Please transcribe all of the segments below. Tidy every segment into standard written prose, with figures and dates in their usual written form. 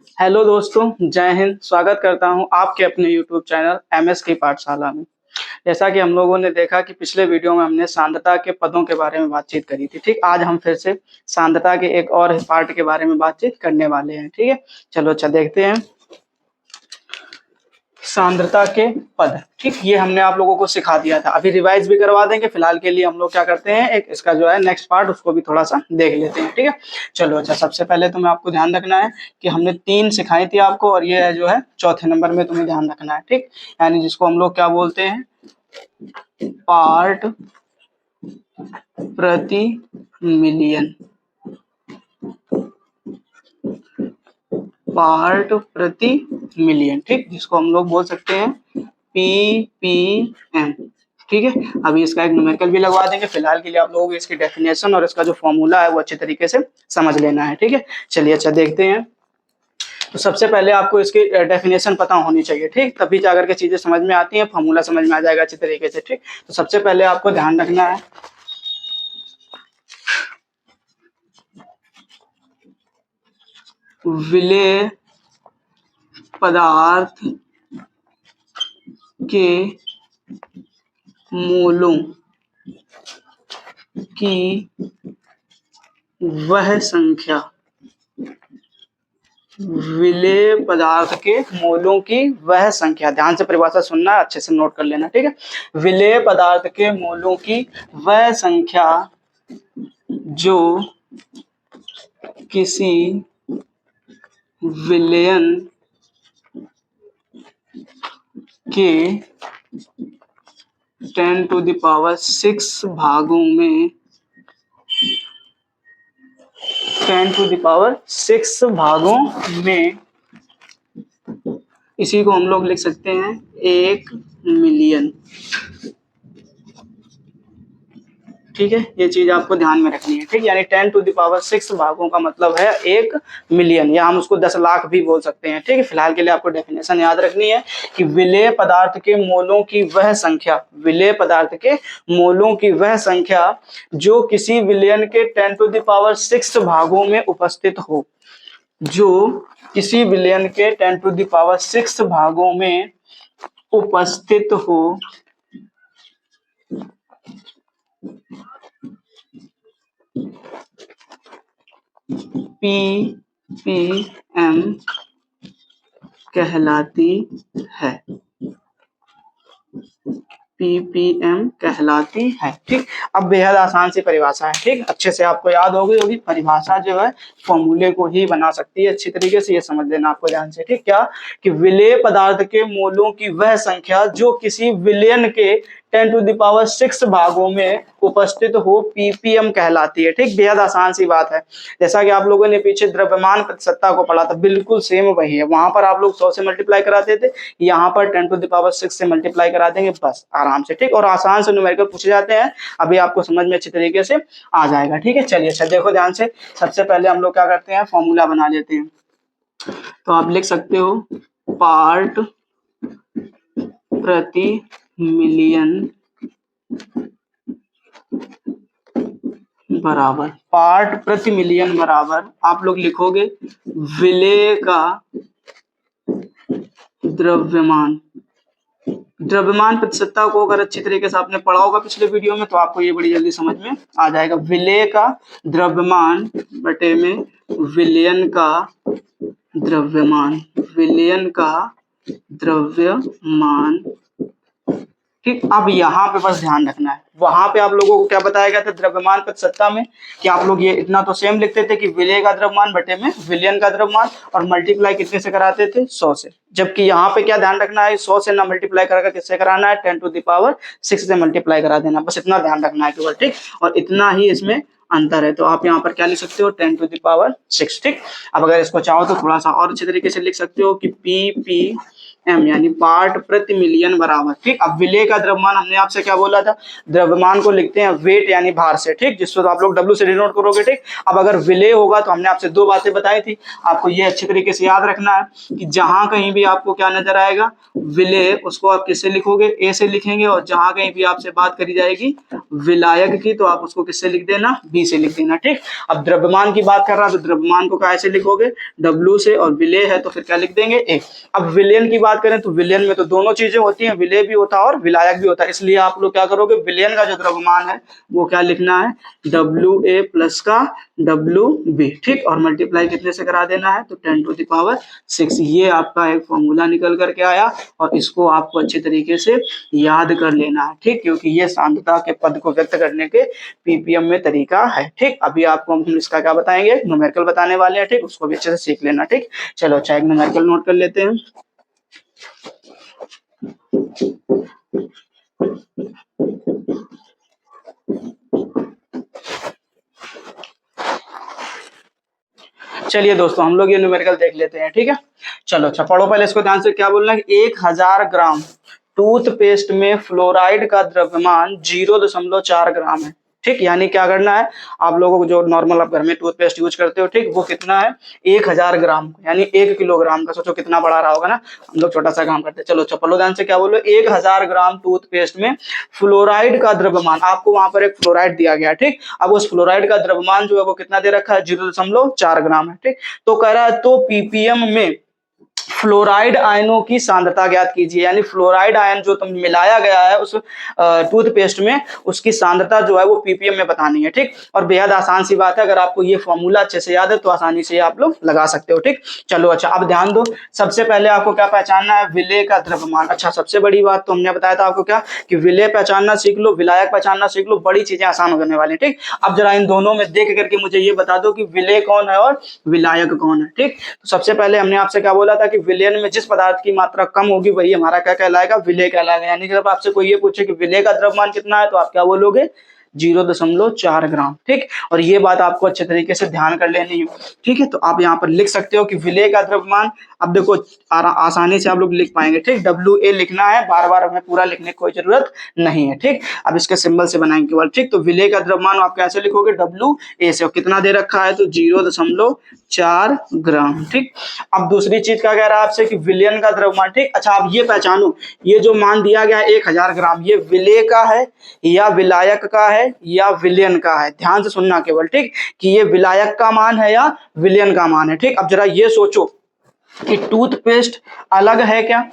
Hello दोस्तों, जय हिंद। स्वागत करता हूं आपके अपने यूट्यूब चैनल एमएस की पाठशाला में। जैसा कि हम लोगों ने देखा कि पिछले वीडियो में हमने सांद्रता के पदों के बारे में बातचीत करी थी। ठीक, आज हम फिर से सांद्रता के एक और पार्ट के बारे में बातचीत करने वाले हैं। ठीक है, चलो देखते हैं सांद्रता के पद। ठीक, ये हमने आप लोगों को सिखा दिया था, अभी रिवाइज भी करवा देंगे। फिलहाल के लिए हम लोग क्या करते हैं, एक इसका जो है नेक्स्ट पार्ट उसको भी थोड़ा सा देख लेते हैं। ठीक है, चलो अच्छा, सबसे पहले तुम्हें आपको ध्यान रखना है कि हमने 3 सिखाई थी आपको, और ये जो है चौथे नंबर में तुम्हें ध्यान रखना है। ठीक, यानी जिसको हम लोग क्या बोलते हैं, पार्ट प्रति मिलियन। पार्ट प्रति मिलियन, ठीक, जिसको हम लोग बोल सकते हैं पीपीएम। ठीक है, अभी इसका एक न्यूमेरिकल भी लगवा देंगे। फिलहाल के लिए आप लोगों को इसकी डेफिनेशन और इसका जो फॉर्मूला है वो अच्छे तरीके से समझ लेना है। ठीक है, चलिए अच्छा देखते हैं। तो सबसे पहले आपको इसकी डेफिनेशन पता होनी चाहिए। ठीक, तभी जाकर के चीजें समझ में आती हैं, फॉर्मूला समझ में आ जाएगा अच्छे तरीके से। ठीक, तो सबसे पहले आपको ध्यान रखना है विलेय पदार्थ के मोलों की वह संख्या। विलेय पदार्थ के मोलों की वह संख्या, ध्यान से परिभाषा सुनना, अच्छे से नोट कर लेना। ठीक है, विलेय पदार्थ के मोलों की वह संख्या जो किसी विलयन के 10⁶ भागों में 10⁶ भागों में, इसी को हम लोग लिख सकते हैं 1 मिलियन। ठीक है, ये चीज आपको ध्यान में रखनी है। ठीक, यानी 10⁶ भागों का मतलब है 1 मिलियन, या हम उसको 10 लाख भी बोल सकते हैं। ठीक है, फिलहाल के लिए आपको डेफिनेशन याद रखनी है कि विलेय पदार्थ के मोलों की वह संख्या, विलेय पदार्थ के मोलों की वह संख्या जो किसी विलयन के 10⁶ भागों में उपस्थित हो, जो किसी विलयन के 10⁶ भागों में उपस्थित हो, पीपीएम कहलाती है। पीपीएम कहलाती है। ठीक, अब बेहद आसान सी परिभाषा है। ठीक, अच्छे से आपको याद हो गई होगी। परिभाषा जो है फॉर्मूले को ही बना सकती है अच्छी तरीके से, ये समझ लेना आपको ध्यान से। ठीक, क्या कि विलेय पदार्थ के मोलों की वह संख्या जो किसी विलयन के 10⁶ भागों में उपस्थित हो, पीपीएम कहलाती है। ठीक, बेहद आसान सी बात है। जैसा कि आप लोगों ने पीछे द्रव्यमान प्रतिशतता को पढ़ा था, बिल्कुल सेम वही है। वहां पर आप लोग 100 से मल्टीप्लाई कराते थे, यहाँ पर 10⁶ से मल्टीप्लाई करा देंगे, बस आराम से। ठीक, और आसान से न्यूमेरिकल पूछे जाते हैं, अभी आपको समझ में अच्छी तरीके से आ जाएगा। ठीक है, चलिए अच्छा देखो ध्यान से। सबसे पहले हम लोग क्या करते हैं, फॉर्मूला बना लेते हैं। तो आप लिख सकते हो पार्ट प्रति मिलियन बराबर, पार्ट प्रति मिलियन बराबर आप लोग लिखोगे विलेय का द्रव्यमान। द्रव्यमान प्रतिशतता को अगर अच्छी तरीके से आपने पढ़ा होगा पिछले वीडियो में, तो आपको ये बड़ी जल्दी समझ में आ जाएगा। विलेय का द्रव्यमान बटे में विलयन का द्रव्यमान, विलयन का द्रव्यमान। ठीक, अब यहाँ पे बस ध्यान रखना है, वहां पे आप लोगों को क्या बताया गया था द्रव्यमान प्रतिशतता में, कि आप लोग ये इतना तो सेम लिखते थे कि विलेय का द्रव्यमान बटे में विलयन का द्रव्यमान, और मल्टीप्लाई कितने से कराते थे, 100 से। जबकि यहाँ पे क्या ध्यान रखना है, 100 से ना मल्टीप्लाई कराकर किससे कराना है, 10⁶ से मल्टीप्लाई करा देना, बस इतना ध्यान रखना है केवल। ठीक, और इतना ही इसमें अंतर है। तो आप यहाँ पर क्या लिख सकते हो, 10⁶। ठीक, अब अगर इसको चाहो तो थोड़ा सा और अच्छे तरीके से लिख सकते हो कि पी एम यानी पार्ट प्रति मिलियन बराबर। ठीक, अब विलेय का द्रव्यमान हमने आपसे क्या बोला था, द्रव्यमान को लिखते हैं वेट यानी भार से। ठीक, जिसको तो आप लोग डब्ल्यू से डिनोट करोगे। ठीक, अब अगर विलेय होगा तो हमने आपसे दो बातें बताई थी, आपको ये अच्छे तरीके से याद रखना है कि जहां कहीं भी आपको क्या नजर आएगा विलेय, उसको आप किससे लिखोगे, ए से लिखेंगे, और जहां कहीं भी आपसे बात करी जाएगी विलायक की तो आप उसको किससे लिख देना, बी से लिख देना। ठीक, अब द्रव्यमान की बात कर रहा है तो द्रव्यमान को कैसे लिखोगे, डब्ल्यू से, और विलेय है तो फिर क्या लिख देंगे, ए। अब विलयन की बात करें तो विलयन में तो दोनों चीजें होती हैं, विलेय भी होता है और विलायक भी होता है, इसलिए आप लोग क्या करोगे, विलयन का जो द्रव्यमान है वो क्या लिखना है, डब्ल्यू ए प्लस का डब्ल्यू बी। ठीक, और मल्टीप्लाई कितने से करा देना है, तो 10⁶। ये आपका एक फॉर्मूला निकल करके आया और इसको आपको अच्छे तरीके से याद कर लेना है। ठीक, क्योंकि ये सांद्रता के पद को व्यक्त करने के पीपीएम में तरीका है। ठीक, अभी आपको हम इसका क्या बताएंगे, न्यूमेरिकल बताने वाले हैं। ठीक, उसको भी अच्छे से सीख लेना। ठीक, चलो अच्छा एक न्यूमेरिकल नोट कर लेते हैं। चलिए दोस्तों हम लोग ये न्यूमेरिकल देख लेते हैं। ठीक है, चलो अच्छा पढ़ो पहले इसको ध्यान से। क्या बोलना है, 1000 ग्राम टूथपेस्ट में फ्लोराइड का द्रव्यमान 0.4 ग्राम है। ठीक, यानी क्या करना है, आप लोगों को जो नॉर्मल आप घर में टूथपेस्ट यूज करते हो, ठीक, वो कितना है 1000 ग्राम यानी 1 किलोग्राम का। सोचो कितना बड़ा रहा होगा ना, हम लोग छोटा सा काम करते हैं। चलो चलो ध्यान से, क्या बोलो, 1000 ग्राम टूथपेस्ट में फ्लोराइड का द्रव्यमान, आपको वहां पर एक फ्लोराइड दिया गया। ठीक, अब उस फ्लोराइड का द्रव्यमान जो है वो कितना दे रखा है, 0.4 ग्राम है। ठीक, तो कह रहा है तो पीपीएम में फ्लोराइड आयनों की सांद्रता ज्ञात कीजिए, यानी फ्लोराइड आयन जो तुम मिलाया गया है उस टूथपेस्ट में, उसकी सांद्रता जो है वो पीपीएम में बतानी है। ठीक, और बेहद आसान सी बात है, अगर आपको ये फॉर्मूला अच्छे से याद है तो आसानी से आप लोग लगा सकते हो। ठीक, चलो अच्छा अब ध्यान दो, सबसे पहले आपको क्या पहचानना है, विलेय का द्रव्यमान। अच्छा सबसे बड़ी बात तो हमने बताया था आपको क्या, कि विलेय पहचानना सीख लो, विलायक पहचानना सीख लो, बड़ी चीजें आसान हो जाने वाली। ठीक, अब जरा इन दोनों में देख करके मुझे ये बता दो कि विलेय कौन है और विलायक कौन है। ठीक, तो सबसे पहले हमने आपसे क्या बोला था कि विलयन में जिस पदार्थ की मात्रा कम होगी वही हमारा क्या कहलाएगा, विलेय कहलाएगा। यानी जब आपसे कोई ये पूछे कि विलेय का द्रव्यमान कितना है तो आप क्या बोलोगे, 0.4 ग्राम। ठीक, और ये बात आपको अच्छे तरीके से ध्यान कर लेनी है। ठीक है, तो आप यहाँ पर लिख सकते हो कि विलेय का द्रव्यमान, अब देखो आसानी से आप लोग लिख पाएंगे। ठीक, डब्ल्यू ए लिखना है, बार बार हमें पूरा लिखने की कोई जरूरत नहीं है। ठीक, अब इसके सिंबल से बनाएंगे केवल। ठीक, तो विलेय का द्रव्यमान आप कैसे लिखोगे, डब्ल्यू ए से, और कितना दे रखा है तो 0.4 ग्राम। ठीक, अब दूसरी चीज क्या कह रहा है आपसे कि विलयन का द्रव्यमान। ठीक, अच्छा आप ये पहचानो, ये जो मान दिया गया है 1000 ग्राम, ये विलेय का है या विलायक का है या विलयन का है, ध्यान से सुनना केवल। ठीक, कि ये विलायक का मान है या विलयन का मान है। ठीक, अब जरा ये सोचो कि टूथपेस्ट अलग है क्या,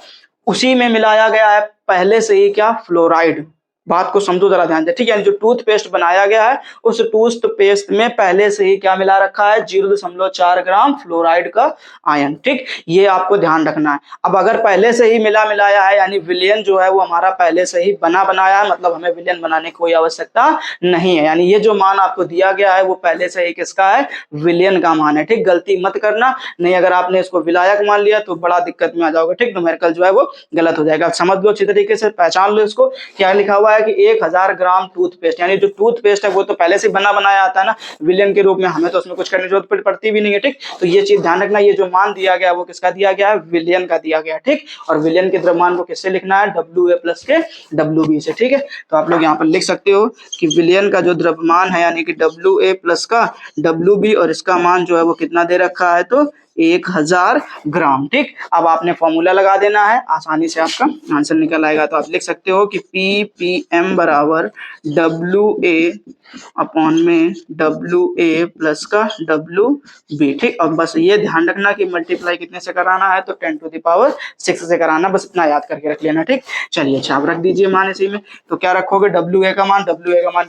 उसी में मिलाया गया है पहले से ही क्या, फ्लोराइड। बात को समझो जरा ध्यान से। ठीक है, जो टूथपेस्ट बनाया गया है उस टूथपेस्ट में पहले से ही क्या मिला रखा है, 0.4 ग्राम फ्लोराइड का आयन। ठीक, ये आपको ध्यान रखना है। अब अगर पहले से ही मिलाया है, यानी विलयन जो है वो हमारा पहले से ही बनाया है, मतलब हमें विलयन बनाने की कोई आवश्यकता नहीं है। यानी ये जो मान आपको दिया गया है वो पहले से ही किसका है, विलयन का मान है। ठीक, गलती मत करना, नहीं अगर आपने इसको विलायक मान लिया तो बड़ा दिक्कत में आ जाओगे। ठीक, न्यूमेरिकल जो है वो गलत हो जाएगा। समझ लो अच्छी तरीके से, पहचान लो इसको। क्या लिखा हुआ है कि 1000 ग्राम टूथपेस्ट, यानी जो टूथपेस्ट है वो तो पहले से बनाया आता है ना विलयन के रूप में, हमें तो उसमें कुछ करने की जरूरत पड़ती भी नहीं है। ठीक, तो ये चीज ध्यान रखना, ये जो मान दिया गया है वो किसका दिया गया है, विलयन का दिया गया है। ठीक, और विलयन के द्रव्यमान को किससे लिखना है, डब्ल्यू ए प्लस के डब्ल्यू बी से। ठीक है, तो आप लोग यहाँ पर लिख सकते हो कि विलयन का जो द्रव्यमान है यानी कि डब्ल्यू ए प्लस का डब्ल्यू बी, और इसका मान जो है वो कितना दे रखा है तो 1000 ग्राम। ठीक, अब आपने फॉर्मूला लगा देना है, आसानी से आपका आंसर निकल आएगा। तो आप लिख सकते हो कि पीपीएम बराबर डब्ल्यू ए अपॉन में डब्ल्यू ए प्लस का डब्ल्यू बी। ठीक, और बस ये ध्यान रखना कि मल्टीप्लाई कितने से कराना है तो 10⁶ से कराना, बस इतना याद करके रख लेना। ठीक, चलिए अच्छा आप रख दीजिए मान इसी में। तो क्या रखोगे, डब्ल्यू ए का मान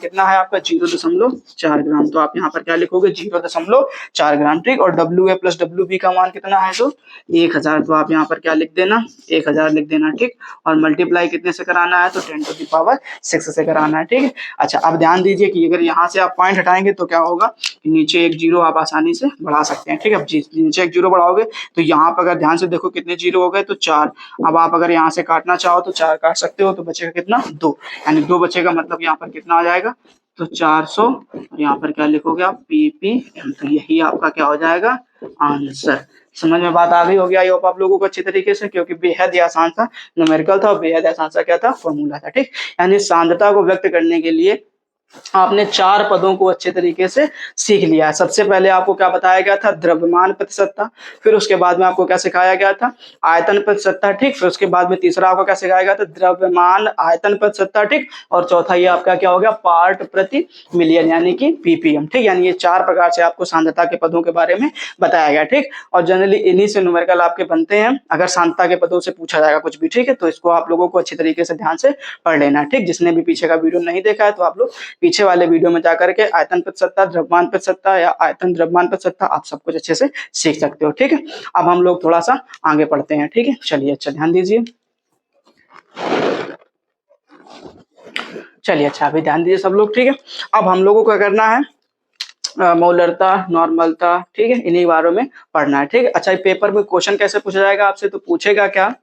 कितना है आपका 0.4 ग्राम, तो आप यहाँ पर क्या लिखोगे 0.4 ग्राम। ठीक, और W A plus W B का मान कितना है तो 1000, तो आप यहाँ पर क्या लिख देना 1000 लिख देना। ठीक, और मल्टीप्लाई कितने से कराना है तो 10⁶ से कराना है। ठीक है, अच्छा अब ध्यान दीजिए कि अगर यहाँ से आप पॉइंट हटाएंगे तो क्या होगा कि नीचे एक जीरो आप आसानी से बढ़ा सकते हैं। ठीक है, अब नीचे एक जीरो बढ़ाओगे तो यहाँ पर अगर ध्यान से देखो कितने जीरो हो गए तो 4। अब आप अगर यहाँ से काटना चाहो तो 4 काट सकते हो, तो बचेगा कितना 2, यानी 2 बचेगा, मतलब यहाँ पर कितना आ जाएगा तो 400, और यहाँ पर क्या लिखोगे आप पीपीएम, तो यही आपका क्या हो जाएगा आंसर। समझ में बात आ गई होगी आई होप आप लोगों को अच्छी तरीके से, क्योंकि बेहद ही आसान सा न्यूमेरिकल था और बेहद आसान सा क्या था, फॉर्मूला था। ठीक, यानी सांद्रता को व्यक्त करने के लिए आपने 4 पदों को अच्छे तरीके से सीख लिया है। सबसे पहले आपको क्या बताया गया था, द्रव्यमान प्रतिशतता। फिर उसके बाद में आपको क्या सिखाया गया था, आयतन प्रतिशतता। ठीक, फिर उसके बाद में तीसरा आपको क्या सिखाया गया था, द्रव्यमान आयतन प्रतिशतता। ठीक, और चौथा ये आपका क्या हो गया, पार्ट प्रति मिलियन यानी कि पीपीएम। ठीक, यानी ये 4 प्रकार से आपको सांद्रता के पदों के बारे में बताया गया। ठीक, और जनरली इन्हीं से न्यूमेरिकल आपके बनते हैं अगर सांद्रता के पदों से पूछा जाएगा कुछ भी। ठीक है, तो इसको आप लोगों को अच्छी तरीके से ध्यान से पढ़ लेना है। ठीक, जिसने भी पीछे का वीडियो नहीं देखा है तो आप लोग पीछे वाले वीडियो में जाकर के आयतन प्रतिशतता, द्रव्यमान प्रतिशतता या आयतन द्रव्यमान प्रतिशतता आप सब कुछ अच्छे से सीख सकते हो। ठीक है, अब हम लोग थोड़ा सा आगे बढ़ते हैं। ठीक है, चलिए अच्छा ध्यान दीजिए। चलिए अच्छा अभी ध्यान दीजिए सब लोग। ठीक है, अब हम लोगों को क्या करना है, मोलरता, नॉर्मलता, ठीक है, इन्हीं बारों में पढ़ना है। ठीक है, अच्छा पेपर में क्वेश्चन कैसे पूछा जाएगा आपसे, तो पूछेगा क्या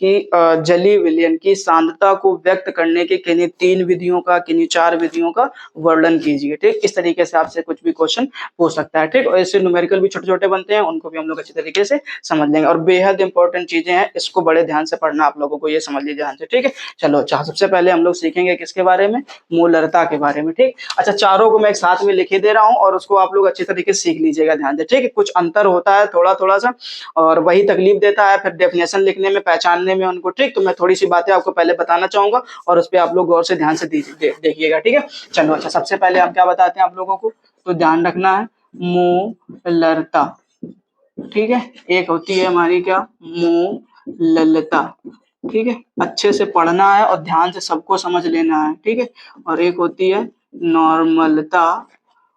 कि जलीय विलयन की सांद्रता को व्यक्त करने के किन्हीं 3 विधियों का, किन्हीं 4 विधियों का वर्णन कीजिए। ठीक, इस तरीके से आपसे कुछ भी क्वेश्चन पूछ सकता है। ठीक, और इससे न्यूमेरिकल भी छोटे छोटे बनते हैं, उनको भी हम लोग अच्छी तरीके से समझ लेंगे। और बेहद इंपॉर्टेंट चीजें हैं, इसको बड़े ध्यान से पढ़ना आप लोगों को, ये समझ लीजिए ध्यान से। ठीक है, चलो अच्छा सबसे पहले हम लोग सीखेंगे किसके बारे में, मोलरता के बारे में। ठीक, अच्छा चारों को मैं एक साथ में लिखे दे रहा हूँ और उसको आप लोग अच्छी तरीके से सीख लीजिएगा ध्यान से। ठीक है, कुछ अंतर होता है थोड़ा थोड़ा सा और वही तकलीफ देता है फिर डेफिनेशन लिखने में, पहचानने में उनको। ठीक, तो मैं थोड़ी सी बातें आपको पहले बताना चाहूंगा और उस पर आप लोग गौर से ध्यान से देखिएगा। ठीक है, चलो अच्छा सबसे पहले हम क्या बताते हैं आप लोगों को, तो ध्यान रखना है मोलरता। ठीक है, एक होती है हमारी क्या, मोललता। ठीक है, अच्छे से पढ़ना है और ध्यान से सबको समझ लेना है। ठीक है, और एक होती है नॉर्मलता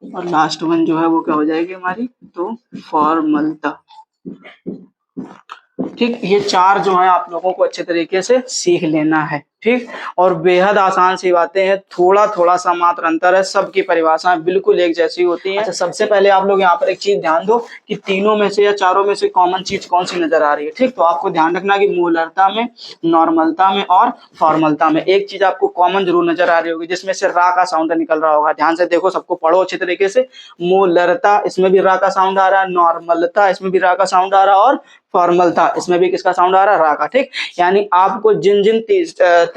और लास्ट वन जो है वो क्या हो जाएगी हमारी, तो फॉर्मलता। ठीक, ये 4 जो है आप लोगों को अच्छे तरीके से सीख लेना है। ठीक, और बेहद आसान सी बातें हैं, थोड़ा थोड़ा सा मात्र अंतर है, सबकी परिभाषाएं बिल्कुल एक जैसी होती हैं। अच्छा सबसे पहले आप लोग यहाँ पर एक चीज ध्यान दो कि तीनों में से या चारों में से कॉमन चीज कौन सी नजर आ रही है। ठीक, तो आपको ध्यान रखना कि मोलरता में, नॉर्मलता में और फॉर्मलता में एक चीज आपको कॉमन जरूर नजर आ रही होगी, जिसमें से रा का साउंड निकल रहा होगा। ध्यान से देखो, सबको पढ़ो अच्छी तरीके से। मोलरता इसमें भी रा का साउंड आ रहा है, नॉर्मलता इसमें भी रा का साउंड आ रहा है और फॉर्मलता इसमें भी किसका साउंड आ रहा है, रा का। ठीक, यानी आपको जिन जिन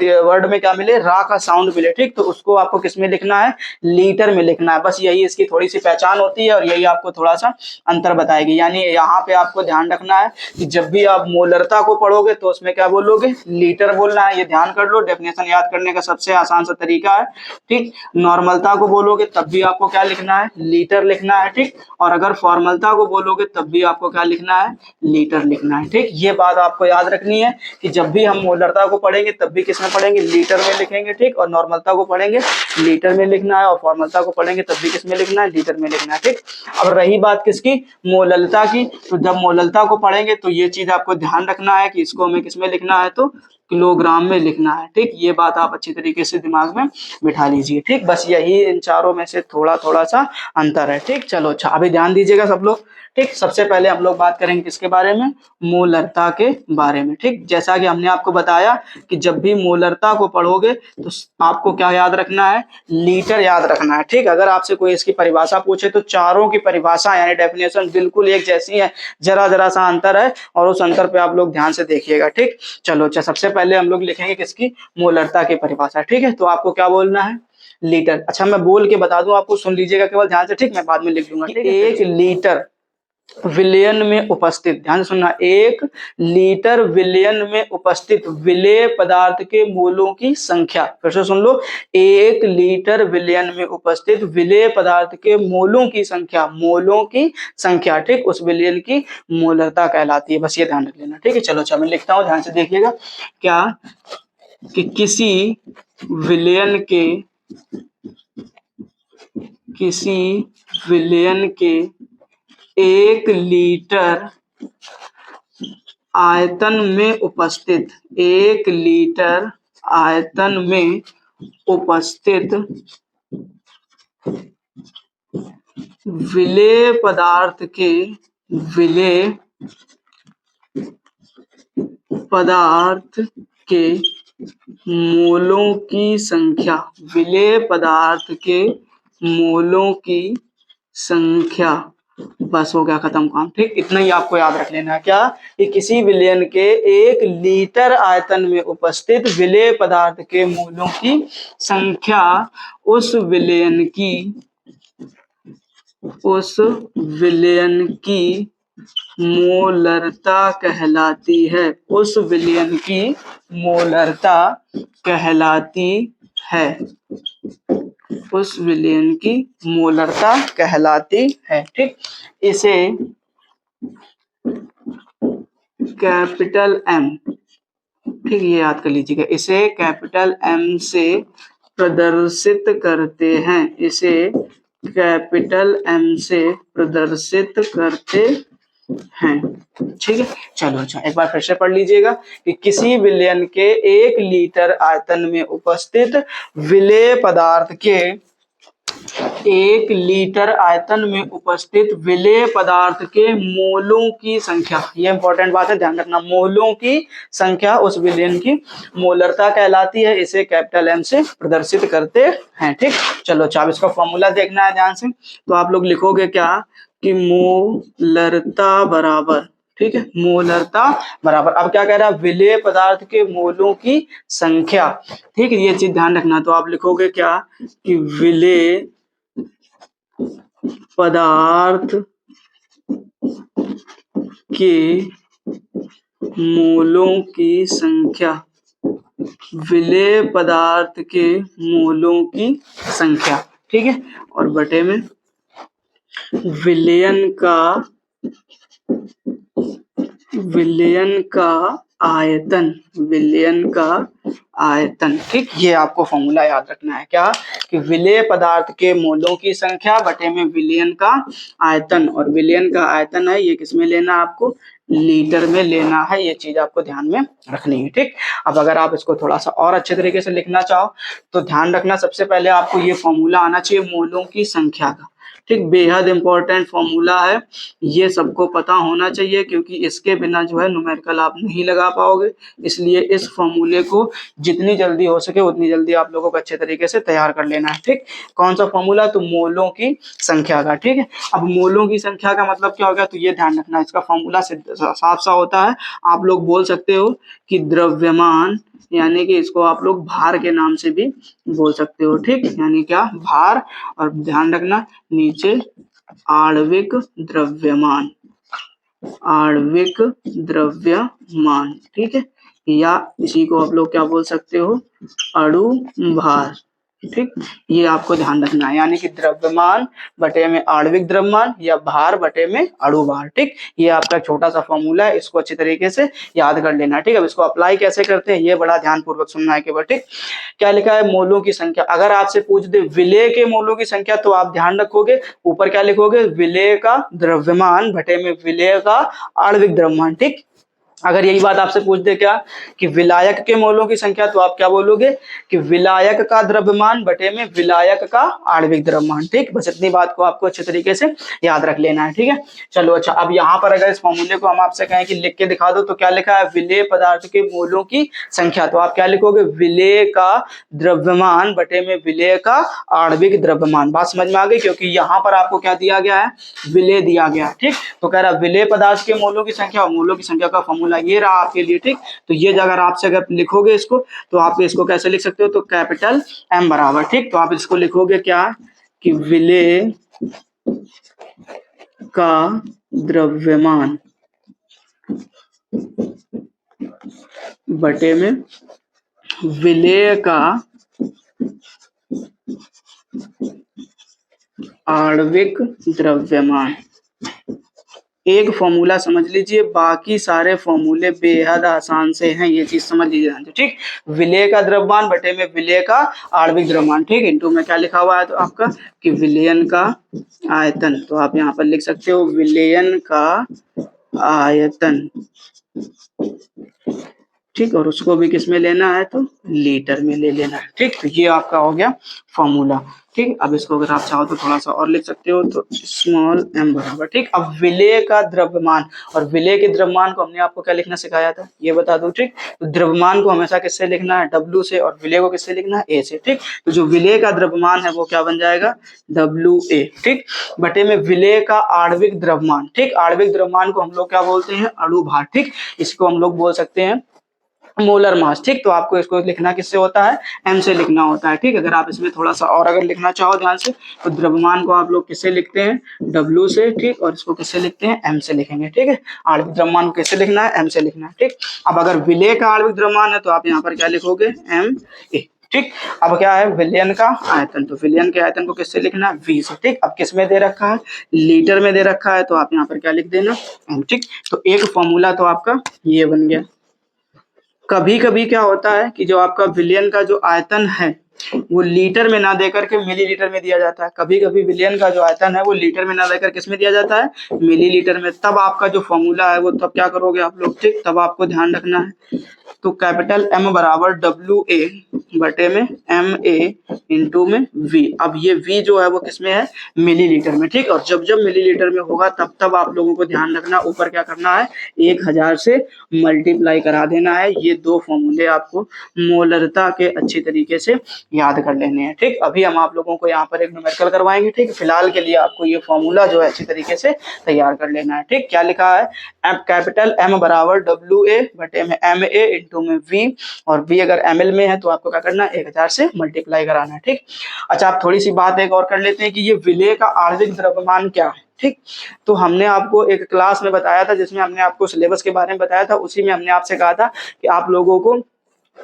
वर्ड में क्या मिले, रा का साउंड मिले। ठीक, तो उसको आपको किस में लिखना है, लीटर में लिखना है। बस यही इसकी थोड़ी सी पहचान होती है और यही आपको थोड़ा सा अंतर बताएगी। यानी यहाँ पे आपको ध्यान रखना है कि जब भी आप मोलरता को पढ़ोगे तो उसमें क्या बोलोगे, लीटर बोलना है। ये ध्यान कर लो, डेफिनेशन याद करने का सबसे आसान सा तरीका है। ठीक, नॉर्मलता को बोलोगे तब भी आपको क्या लिखना है, लीटर लिखना है। ठीक, और अगर फॉर्मलता को बोलोगे तब भी आपको क्या लिखना है, लीटर लिखना है। ठीक, ये बात आपको याद रखनी है कि जब भी हम मोलरता को पढ़ेंगे तब भी किसमें पढ़ेंगे, लीटर में लिखेंगे। ठीक, और नॉर्मलता को पढ़ेंगे लीटर में लिखना है और फॉर्मलता को पढ़ेंगे तब भी किसमें लिखना है, लीटर में लिखना है। ठीक, अब रही बात किसकी, मोललता की, तो जब मोललता को पढ़ेंगे तो ये चीज आपको ध्यान रखना है कि इसको हमें किसमें लिखना है, तो किलोग्राम में लिखना है। ठीक, ये बात आप अच्छी तरीके से दिमाग में बिठा लीजिए। ठीक, बस यही इन चारों में से थोड़ा थोड़ा सा अंतर है। ठीक, चलो अच्छा अभी ध्यान दीजिएगा सब लोग। ठीक, सबसे पहले हम लोग बात करेंगे किसके बारे में, मोलरता के बारे में। ठीक, जैसा कि हमने आपको बताया कि जब भी मोलरता को पढ़ोगे तो आपको क्या याद रखना है, लीटर याद रखना है। ठीक, अगर आपसे कोई इसकी परिभाषा पूछे तो चारों की परिभाषा यानी डेफिनेशन बिल्कुल एक जैसी है, जरा जरा सा अंतर है और उस अंतर पे आप लोग ध्यान से देखिएगा। ठीक, चलो अच्छा सबसे पहले हम लोग लिखेंगे किसकी, मोलरता की परिभाषा। ठीक है, तो आपको क्या बोलना है, लीटर। अच्छा मैं बोल के बता दूं आपको, सुन लीजिएगा केवल ध्यान से। ठीक, मैं बाद में लिख दूंगा। एक लीटर विलयन में उपस्थित, ध्यान से सुनना, 1 लीटर विलयन में उपस्थित विलेय पदार्थ के मोलों की संख्या। फिर से सुन लो, 1 लीटर विलयन में उपस्थित विलेय पदार्थ के मोलों की संख्या, मोलों की संख्या। ठीक, उस विलयन की मोलरता कहलाती है। बस ये ध्यान रख लेना। ठीक है, चलो अच्छा मैं लिखता हूं, ध्यान से देखिएगा। क्या कि किसी विलयन के 1 लीटर आयतन में उपस्थित, 1 लीटर आयतन में उपस्थित विलेय पदार्थ के मोलों की संख्या, विलेय पदार्थ के मोलों की संख्या बस हो गया खत्म काम। ठीक, इतना ही आपको याद रख लेना है। क्या? कि किसी विलयन के 1 लीटर आयतन में उपस्थित विलेय पदार्थ के मोलों की संख्या उस विलयन की मोलरता कहलाती है। उस विलयन की मोलरता कहलाती है। उस विलयन की मोलरता कहलाती है। ठीक, इसे कैपिटल एम, ठीक, ये याद कर लीजिएगा, इसे कैपिटल एम से प्रदर्शित करते हैं। इसे कैपिटल एम से प्रदर्शित करते हैं। ठीक है, चलो अच्छा एक बार फिर से पढ़ लीजिएगा कि किसी विलयन के 1 लीटर आयतन में उपस्थित विलेय पदार्थ के 1 लीटर आयतन में उपस्थित विलेय पदार्थ के मोलों की संख्या, ये इंपॉर्टेंट बात है, ध्यान रखना, मोलों की संख्या उस विलयन की मोलरता कहलाती है। इसे कैपिटल एम से प्रदर्शित करते हैं। ठीक, चलो अच्छा अब इसका फॉर्मूला देखना है ध्यान से। तो आप लोग लिखोगे क्या कि मोलरता बराबर, ठीक है, मोलरता बराबर, अब क्या कह रहा है, विलेय पदार्थ के मोलों की संख्या। ठीक है, ये चीज ध्यान रखना। तो आप लिखोगे क्या कि विलेय पदार्थ के मोलों की संख्या, विलेय पदार्थ के मोलों की संख्या, ठीक है, और बटे में विलयन का आयतन, विलयन का आयतन। ठीक, ये आपको फॉर्मूला याद रखना है। क्या कि विलेय पदार्थ के मोलों की संख्या बटे में विलयन का आयतन, और विलयन का आयतन है ये किसमें लेना है आपको, लीटर में लेना है। ये चीज आपको ध्यान में रखनी है। ठीक, अब अगर आप इसको थोड़ा सा और अच्छे तरीके से लिखना चाहो तो ध्यान रखना, सबसे पहले आपको ये फॉर्मूला आना चाहिए मोलों की संख्या का। ठीक, बेहद इंपॉर्टेंट फॉर्मूला है, ये सबको पता होना चाहिए, क्योंकि इसके बिना जो है न्यूमेरिकल आप नहीं लगा पाओगे। इसलिए इस फॉर्मूले को जितनी जल्दी हो सके उतनी जल्दी आप लोगों को अच्छे तरीके से तैयार कर लेना है। ठीक, कौन सा फॉर्मूला, तो मोलों की संख्या का। ठीक है, अब मोलों की संख्या का मतलब क्या हो गया, तो ये ध्यान रखना, इसका फॉर्मूला साफ सा होता है। आप लोग बोल सकते हो कि द्रव्यमान, यानी कि इसको आप लोग भार के नाम से भी बोल सकते हो। ठीक, यानी क्या, भार, और ध्यान रखना नीचे आणविक द्रव्यमान, आणविक द्रव्यमान। ठीक है, या इसी को आप लोग क्या बोल सकते हो, अणु भार। ठीक, ये आपको ध्यान रखना है, यानी कि द्रव्यमान बटे में आणविक द्रव्यमान या भार बटे में अणु भार। ठीक, ये आपका छोटा सा फॉर्मूला है, इसको अच्छी तरीके से याद कर लेना। ठीक, अब इसको अप्लाई कैसे करते हैं ये बड़ा ध्यान पूर्वक सुनना है केवल। ठीक, क्या लिखा है, मोलों की संख्या। अगर आपसे पूछ दे विलेय के मोलों की संख्या तो आप ध्यान रखोगे ऊपर क्या लिखोगे, विलेय का द्रव्यमान बटे में विलेय का आणविक द्रव्यमान। ठीक, अगर यही बात आपसे पूछ दे क्या कि विलायक के मोलों की संख्या तो आप क्या बोलोगे कि विलायक का द्रव्यमान बटे में विलायक का आणविक द्रव्यमान। ठीक, बस इतनी बात को आपको अच्छे तरीके से याद रख लेना है। ठीक है, चलो अच्छा अब यहाँ पर अगर इस फॉर्मूले को हम आपसे कहें कि लिख के दिखा दो तो क्या लिखा है, विलेय पदार्थ के मोलों की संख्या, तो आप क्या लिखोगे, विलेय का द्रव्यमान बटे में विलेय का आणविक द्रव्यमान। बात समझ में आ गई, क्योंकि यहाँ पर आपको क्या दिया गया है, विलेय दिया गया है। ठीक, तो कह रहा है विलेय पदार्थ के मोलों की संख्या, और मोलों की संख्या का फॉर्मूला ये रहा आपके लिए। ठीक, तो ये अगर आपसे अगर लिखोगे इसको तो आप इसको कैसे लिख सकते हो, तो कैपिटल एम बराबर। ठीक, तो आप इसको लिखोगे क्या कि विलेय का द्रव्यमान बटे में विलेय का आणविक द्रव्यमान। एक फॉर्मूला समझ लीजिए, बाकी सारे फॉर्मूले बेहद आसान से हैं, ये चीज समझ लीजिए। ठीक, विलेय का द्रव्यमान बटे में विलेय का आणविक द्रव्यमान। ठीक, इनटू में क्या लिखा हुआ है तो आपका कि विलयन का आयतन, तो आप यहाँ पर लिख सकते हो विलयन का आयतन ठीक, और उसको भी किस में लेना है तो लीटर में ले लेना है। ठीक, तो ये आपका हो गया फॉर्मूला। ठीक, अब इसको अगर आप चाहो तो थोड़ा सा और लिख सकते हो, तो स्मॉल m बराबर। ठीक, अब विलेय का द्रव्यमान, और विलेय के द्रव्यमान को हमने आपको क्या लिखना सिखाया था ये बता दूं। ठीक, तो द्रव्यमान को हमेशा किससे लिखना है, W से, और विलेय को किससे लिखना है, A से। ठीक, तो जो विलेय का द्रव्यमान है वो क्या बन जाएगा, WA। ठीक, बटे में विलेय का आणविक द्रव्यमान। ठीक, आणविक द्रव्यमान को हम लोग क्या बोलते हैं, अणु भार। ठीक, इसको हम लोग बोल सकते हैं मोलर मास। ठीक, तो आपको इसको लिखना किससे होता है, m से लिखना होता है। ठीक, अगर आप इसमें थोड़ा सा और अगर लिखना चाहो ध्यान से, तो द्रव्यमान को आप लोग किससे लिखते हैं, W से। ठीक, और इसको किससे लिखते हैं, m से लिखेंगे। ठीक है, आणविक द्रव्यमान को किससे लिखना है, m से लिखना है। ठीक, अब अगर विलेय का आणविक द्रव्यमान है तो आप यहाँ पर क्या लिखोगे, Ma। ठीक, अब क्या है, विलयन का आयतन, तो विलयन के आयतन को किससे लिखना है, V से। ठीक, अब किस में दे रखा है, लीटर में दे रखा है, तो आप यहाँ पर क्या लिख देना, m। ठीक, तो एक फॉर्मूला तो आपका ये बन गया। कभी कभी क्या होता है कि जो आपका विलयन का जो आयतन है वो लीटर में ना देकर के मिलीलीटर में दिया जाता है। कभी कभी विलयन का जो आयतन है वो लीटर में ना देकर किस में दिया जाता है, मिलीलीटर में। तब आपका जो फॉर्मूला है वो तब क्या करोगे आप लोग। ठीक, तब आपको ध्यान रखना है, तो कैपिटल M बराबर WA बटे में MA इंटू में V। अब ये V जो है वो किसमें है, मिलीलीटर में। ठीक, और जब जब मिलीलीटर में होगा तब तब आप लोगों को ध्यान रखना, ऊपर क्या करना है, 1000 से मल्टीप्लाई करा देना है। ये दो फॉर्मूले आपको मोलरता के अच्छी तरीके से याद कर लेने हैं। ठीक, अभी हम आप लोगों को यहाँ पर एक न्यूमेरिकल करवाएंगे। ठीक, फिलहाल के लिए आपको ये फॉर्मूला जो है अच्छी तरीके से तैयार कर लेना है। ठीक, क्या लिखा है, कैपिटल M बराबर WA बटे में MA इंटू में V, और V अगर ml में है तो आपको क्या करना है, 1000 से मल्टीप्लाई कराना है। ठीक, अच्छा, आप थोड़ी सी बात एक और कर लेते हैं कि ये विलेय का आणविक द्रव्यमान क्या है। ठीक, तो हमने आपको एक क्लास में बताया था जिसमें हमने आपको सिलेबस के बारे में बताया था, उसी में हमने आपसे कहा था कि आप लोगों को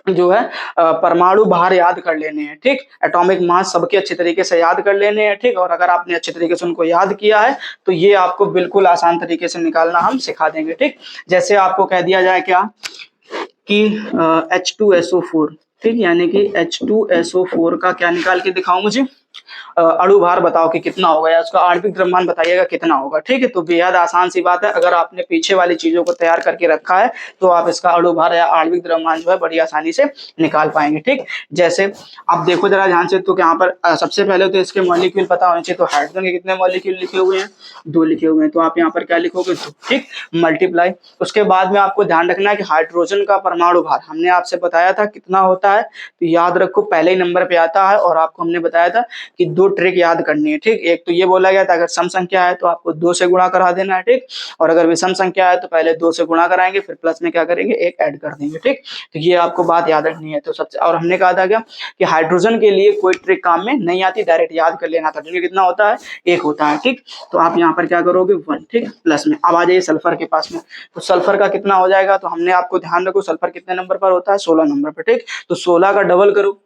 जो है परमाणु भार याद कर लेने हैं। ठीक, एटॉमिक मास सबके अच्छे तरीके से याद कर लेने हैं। ठीक, और अगर आपने अच्छे तरीके से उनको याद किया है तो ये आपको बिल्कुल आसान तरीके से निकालना हम सिखा देंगे। ठीक, जैसे आपको कह दिया जाए क्या कि H2SO4। ठीक, यानी कि H2SO4 का क्या निकाल के दिखाओ मुझे, अणु भार बताओ कि कितना होगा, या उसका आणविक द्रव्यमान बताइएगा कितना होगा। ठीक है, तो बेहद आसान सी बात है, अगर आपने पीछे वाली चीजों को तैयार करके रखा है तो आप इसका अणु भार या आणविक द्रव्यमान जो है बड़ी आसानी से निकाल पाएंगे। ठीक, जैसे आप देखो जरा ध्यान से, तो यहाँ पर सबसे पहले तो इसके मॉलिक्यूल पता होने चाहिए। तो हाइड्रोजन के कितने मॉलिक्यूल लिखे हुए हैं, 2 लिखे हुए हैं, तो आप यहाँ पर क्या लिखोगे, 2। ठीक, मल्टीप्लाई, उसके बाद में आपको ध्यान रखना है कि हाइड्रोजन का परमाणु भार हमने आपसे बताया था कितना होता है, तो याद रखो पहले ही नंबर पे आता है। और आपको हमने बताया था कि 2 ट्रिक याद करनी है। ठीक, एक तो ये बोला गया था अगर सम संख्या है तो आपको 2 से गुणा करा देना है। ठीक, और अगर विषम संख्या है तो पहले 2 से गुणा कराएंगे, फिर प्लस में क्या करेंगे, 1 ऐड कर देंगे। ठीक, तो ये आपको बात याद रखनी है। तो सबसे, और हमने कहा था क्या कि हाइड्रोजन के लिए कोई ट्रिक काम में नहीं आती, डायरेक्ट याद कर लेना था। ठीक, कितना होता है, 1 होता है। ठीक, तो आप यहाँ पर क्या करोगे, 1। ठीक, प्लस में अब आ जाइए सल्फर के पास में, तो सल्फर का कितना हो जाएगा, तो हमने आपको ध्यान रखो सल्फर कितने नंबर पर होता है, 16 नंबर पर। ठीक, तो 16 का डबल करो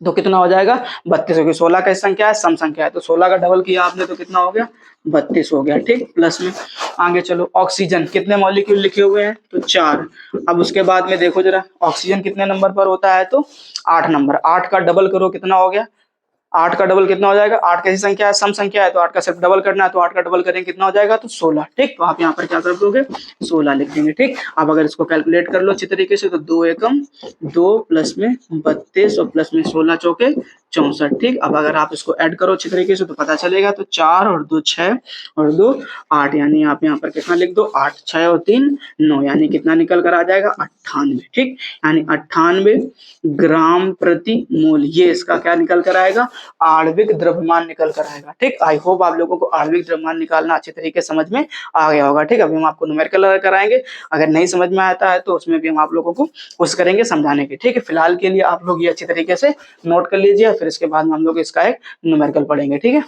तो कितना हो जाएगा, 32 हो गया। 16 का संख्या है, सम संख्या है, तो 16 का डबल किया आपने तो कितना हो गया, 32 हो गया। ठीक, प्लस में आगे चलो, ऑक्सीजन कितने मॉलिक्यूल लिखे हुए हैं, तो 4। अब उसके बाद में देखो जरा ऑक्सीजन कितने नंबर पर होता है, तो 8 नंबर। 8 का डबल करो कितना हो गया, 8 का डबल कितना हो जाएगा, 8 कैसी संख्या है, सम संख्या है, तो 8 का सिर्फ डबल करना है, तो 8 का डबल करेंगे कितना हो जाएगा, तो 16। ठीक, तो आप यहाँ पर क्या कर दोगे, 16 लिख देंगे। ठीक, अब अगर इसको कैलकुलेट कर लो अच्छी तरीके से, तो 2 एकम 2 प्लस में 32 और प्लस में 16 चौके 64। ठीक, अब अगर आप इसको ऐड करो अच्छी तरीके से तो पता चलेगा, तो 4 और 2 6 और 2 8, यानी आप यहाँ पर कितना लिख दो, 8, 6 और 3 9, यानी कितना निकल कर आ जाएगा, 98। ठीक, यानी 98 ग्राम प्रति मोल, ये इसका क्या निकल कर आएगा, आणविक द्रव्यमान निकल कर आएगा। ठीक, आई होप आप लोगों को आणविक द्रव्यमान निकालना अच्छे तरीके से समझ में आ गया होगा। ठीक, अभी हम आपको न्यूमेरिकल कराएंगे, अगर नहीं समझ में आता है तो उसमें भी हम आप लोगों को कोशिश करेंगे समझाने की। ठीक है, फिलहाल के लिए आप लोग ये अच्छी तरीके से नोट कर लीजिए, फिर इसके बाद में हम लोग इसका एक न्यूमेरिकल पढ़ेंगे। ठीक है,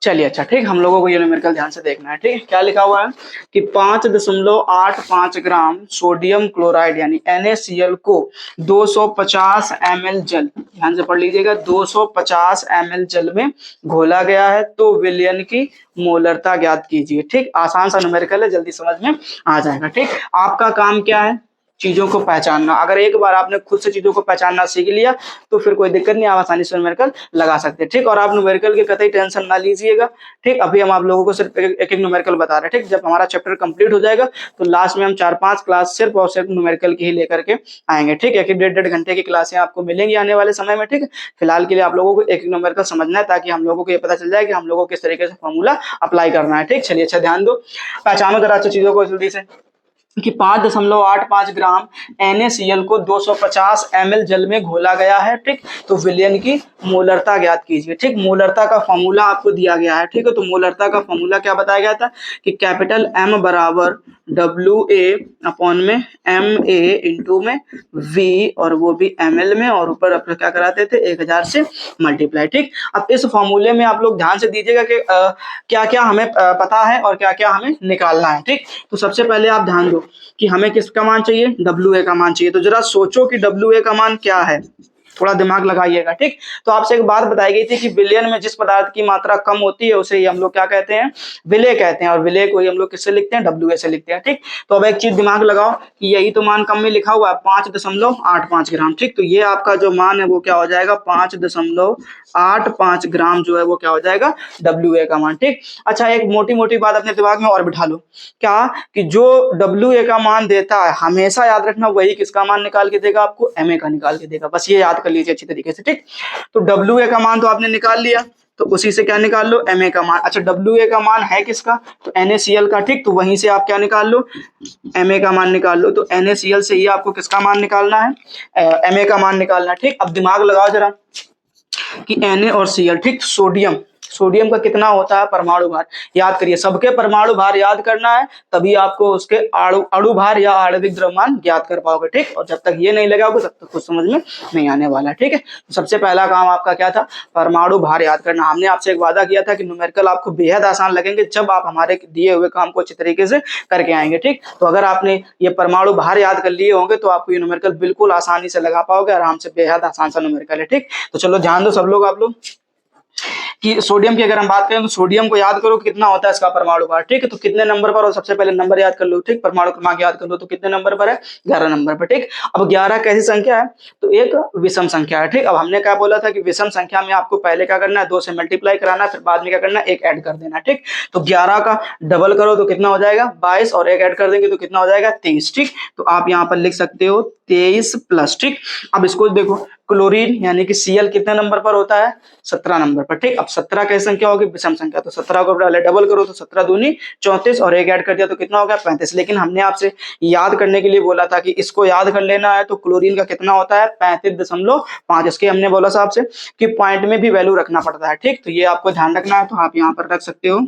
चलिए अच्छा। ठीक, हम लोगों को ये न्यूमेरिकल ध्यान से देखना है। ठीक है, क्या लिखा हुआ है कि 5.85 ग्राम सोडियम क्लोराइड यानी NaCl को 250 ml जल, ध्यान से पढ़ लीजिएगा, 250 ml जल में घोला गया है, तो विलयन की मोलरता ज्ञात कीजिए। ठीक, आसान सा न्यूमेरिकल है, जल्दी समझ में आ जाएगा। ठीक, आपका काम क्या है, चीजों को पहचानना। अगर एक बार आपने खुद से चीजों को पहचानना सीख लिया तो फिर कोई दिक्कत नहीं, आप आसानी से न्यूमेरिकल लगा सकते हैं। ठीक, और आप न्यूमेरिकल की कतई टेंशन ना लीजिएगा। ठीक, अभी हम आप लोगों को सिर्फ एक न्यूमेरिकल बता रहे हैं। ठीक, जब हमारा चैप्टर कंप्लीट हो जाएगा तो लास्ट में हम 4-5 क्लास सिर्फ और सिर्फ न्यूमेरिकल की ही लेकर के आएंगे। ठीक, एक 1.5 घंटे की क्लासें आपको मिलेंगी आने वाले समय में। ठीक, फिलहाल के लिए आप लोगों को एक न्यूमेरिकल समझना है ताकि हम लोगों को ये पता चल जाए कि हम लोगों को किस तरीके से फॉर्मूला अप्लाई करना है। ठीक, चलिए अच्छा ध्यान दो, पहचानो जरा अच्छा चीजों को जल्दी से कि 5.85 ग्राम NaCl को 250 ml जल में घोला गया है। ठीक, तो विलयन की मोलरता ज्ञात कीजिए। ठीक, मोलरता का फॉर्मूला आपको दिया गया है। ठीक है, तो मोलरता का फॉर्मूला क्या बताया गया था कि कैपिटल M बराबर WA अपॉन में MA इंटू में V, और वो भी ml में, और ऊपर आप क्या कराते थे 1000 से मल्टीप्लाई। ठीक, अब इस फॉर्मूले में आप लोग ध्यान से दीजिएगा कि क्या क्या हमें पता है और क्या क्या हमें निकालना है। ठीक, तो सबसे पहले आप ध्यान दो कि हमें किसका मान चाहिए, WA का मान चाहिए। तो जरा सोचो कि WA का मान क्या है, थोड़ा दिमाग लगाइएगा। ठीक, तो आपसे एक बात बताई गई थी कि विलयन में जिस पदार्थ की मात्रा कम होती है उसे ही हम लोग क्या कहते हैं, विलय कहते हैं, और विलय को ही हम लोग किससे लिखते हैं, WA से लिखते हैं। ठीक, तो अब एक चीज दिमाग लगाओ कि यही तो मान कम में लिखा हुआ है 5.85 ग्राम। ठीक, तो ये आपका जो मान है वो क्या हो जाएगा, 5.85 ग्राम जो है वो क्या हो जाएगा, WA का मान। ठीक, अच्छा एक मोटी मोटी बात अपने दिमाग में और बिठा लो, क्या कि जो WA का मान देता है हमेशा याद रखना वही किसका मान निकाल के देगा, आपको MA का निकाल के देगा। बस ये याद कर लीजिए अच्छी तरीके से। ठीक, तो WA का मान तो आपने निकाल लिया, तो उसी से क्या निकाल लो, MA का मान। अच्छा WA का मान है किसका, तो NaCl का। ठीक, तो वहीं से आप क्या निकाल लो, MA का मान निकाल लो। तो NaCl से ही आपको किसका मान निकालना है, MA का मान निकालना है। ठीक, अब दिमाग लगाओ जरा कि Na और Cl, ठीक, सोडियम, सोडियम का कितना होता है परमाणु भार, याद करिए। सबके परमाणु भार याद करना है तभी आपको उसके अणु भार या आणविक द्रव्यमान ज्ञात कर पाओगे। ठीक, और जब तक ये नहीं लगाओगे तब तक कुछ समझ में नहीं आने वाला। ठीक है, तो सबसे पहला काम आपका क्या था, परमाणु भार याद करना। हमने आपसे एक वादा किया था कि न्यूमेरिकल आपको बेहद आसान लगेंगे जब आप हमारे दिए हुए काम को अच्छे तरीके से करके आएंगे। ठीक, तो अगर आपने ये परमाणु भार याद कर लिए होंगे तो आपको ये न्यूमेरिकल बिल्कुल आसानी से लगा पाओगे, आराम से, बेहद आसान सा न्यूमेरिकल है। ठीक, तो चलो ध्यान दो सब लोग, आप लोग कि सोडियम की अगर हम बात करें तो सोडियम को याद करो कितना होता है इसका परमाणु भार। ठीक है, तो कितने नंबर पर, और सबसे पहले नंबर याद कर लो। ठीक, परमाणु क्रमांक याद कर लो, तो कितने नंबर पर है, 11 नंबर पर। ठीक, अब 11 कैसी संख्या है, तो एक विषम संख्या है। ठीक, अब हमने क्या बोला था कि विषम संख्या में आपको पहले क्या करना है, 2 से मल्टीप्लाई कराना है, फिर बाद में क्या करना है, 1 ऐड कर देना। ठीक, तो 11 का डबल करो तो कितना हो जाएगा 22, और 1 ऐड कर देंगे तो कितना हो जाएगा 23। ठीक, तो आप यहाँ पर लिख सकते हो 23 प्लस। ठीक, अब इसको देखो, क्लोरीन यानी कि Cl कितने नंबर पर होता है, 17 नंबर पर। ठीक, अब 17 कैसी संख्या होगी, विषम संख्या, तो 17 को पहले डबल करो तो 17 दूनी 34, और 1 ऐड कर दिया तो कितना हो गया 35। लेकिन हमने आपसे याद करने के लिए बोला था कि इसको याद कर लेना है, तो क्लोरीन का कितना होता है 35.5। इसके हमने बोला था आपसे कि पॉइंट में भी वैल्यू रखना पड़ता है। ठीक, तो ये आपको ध्यान रखना है, तो आप यहाँ पर रख सकते हो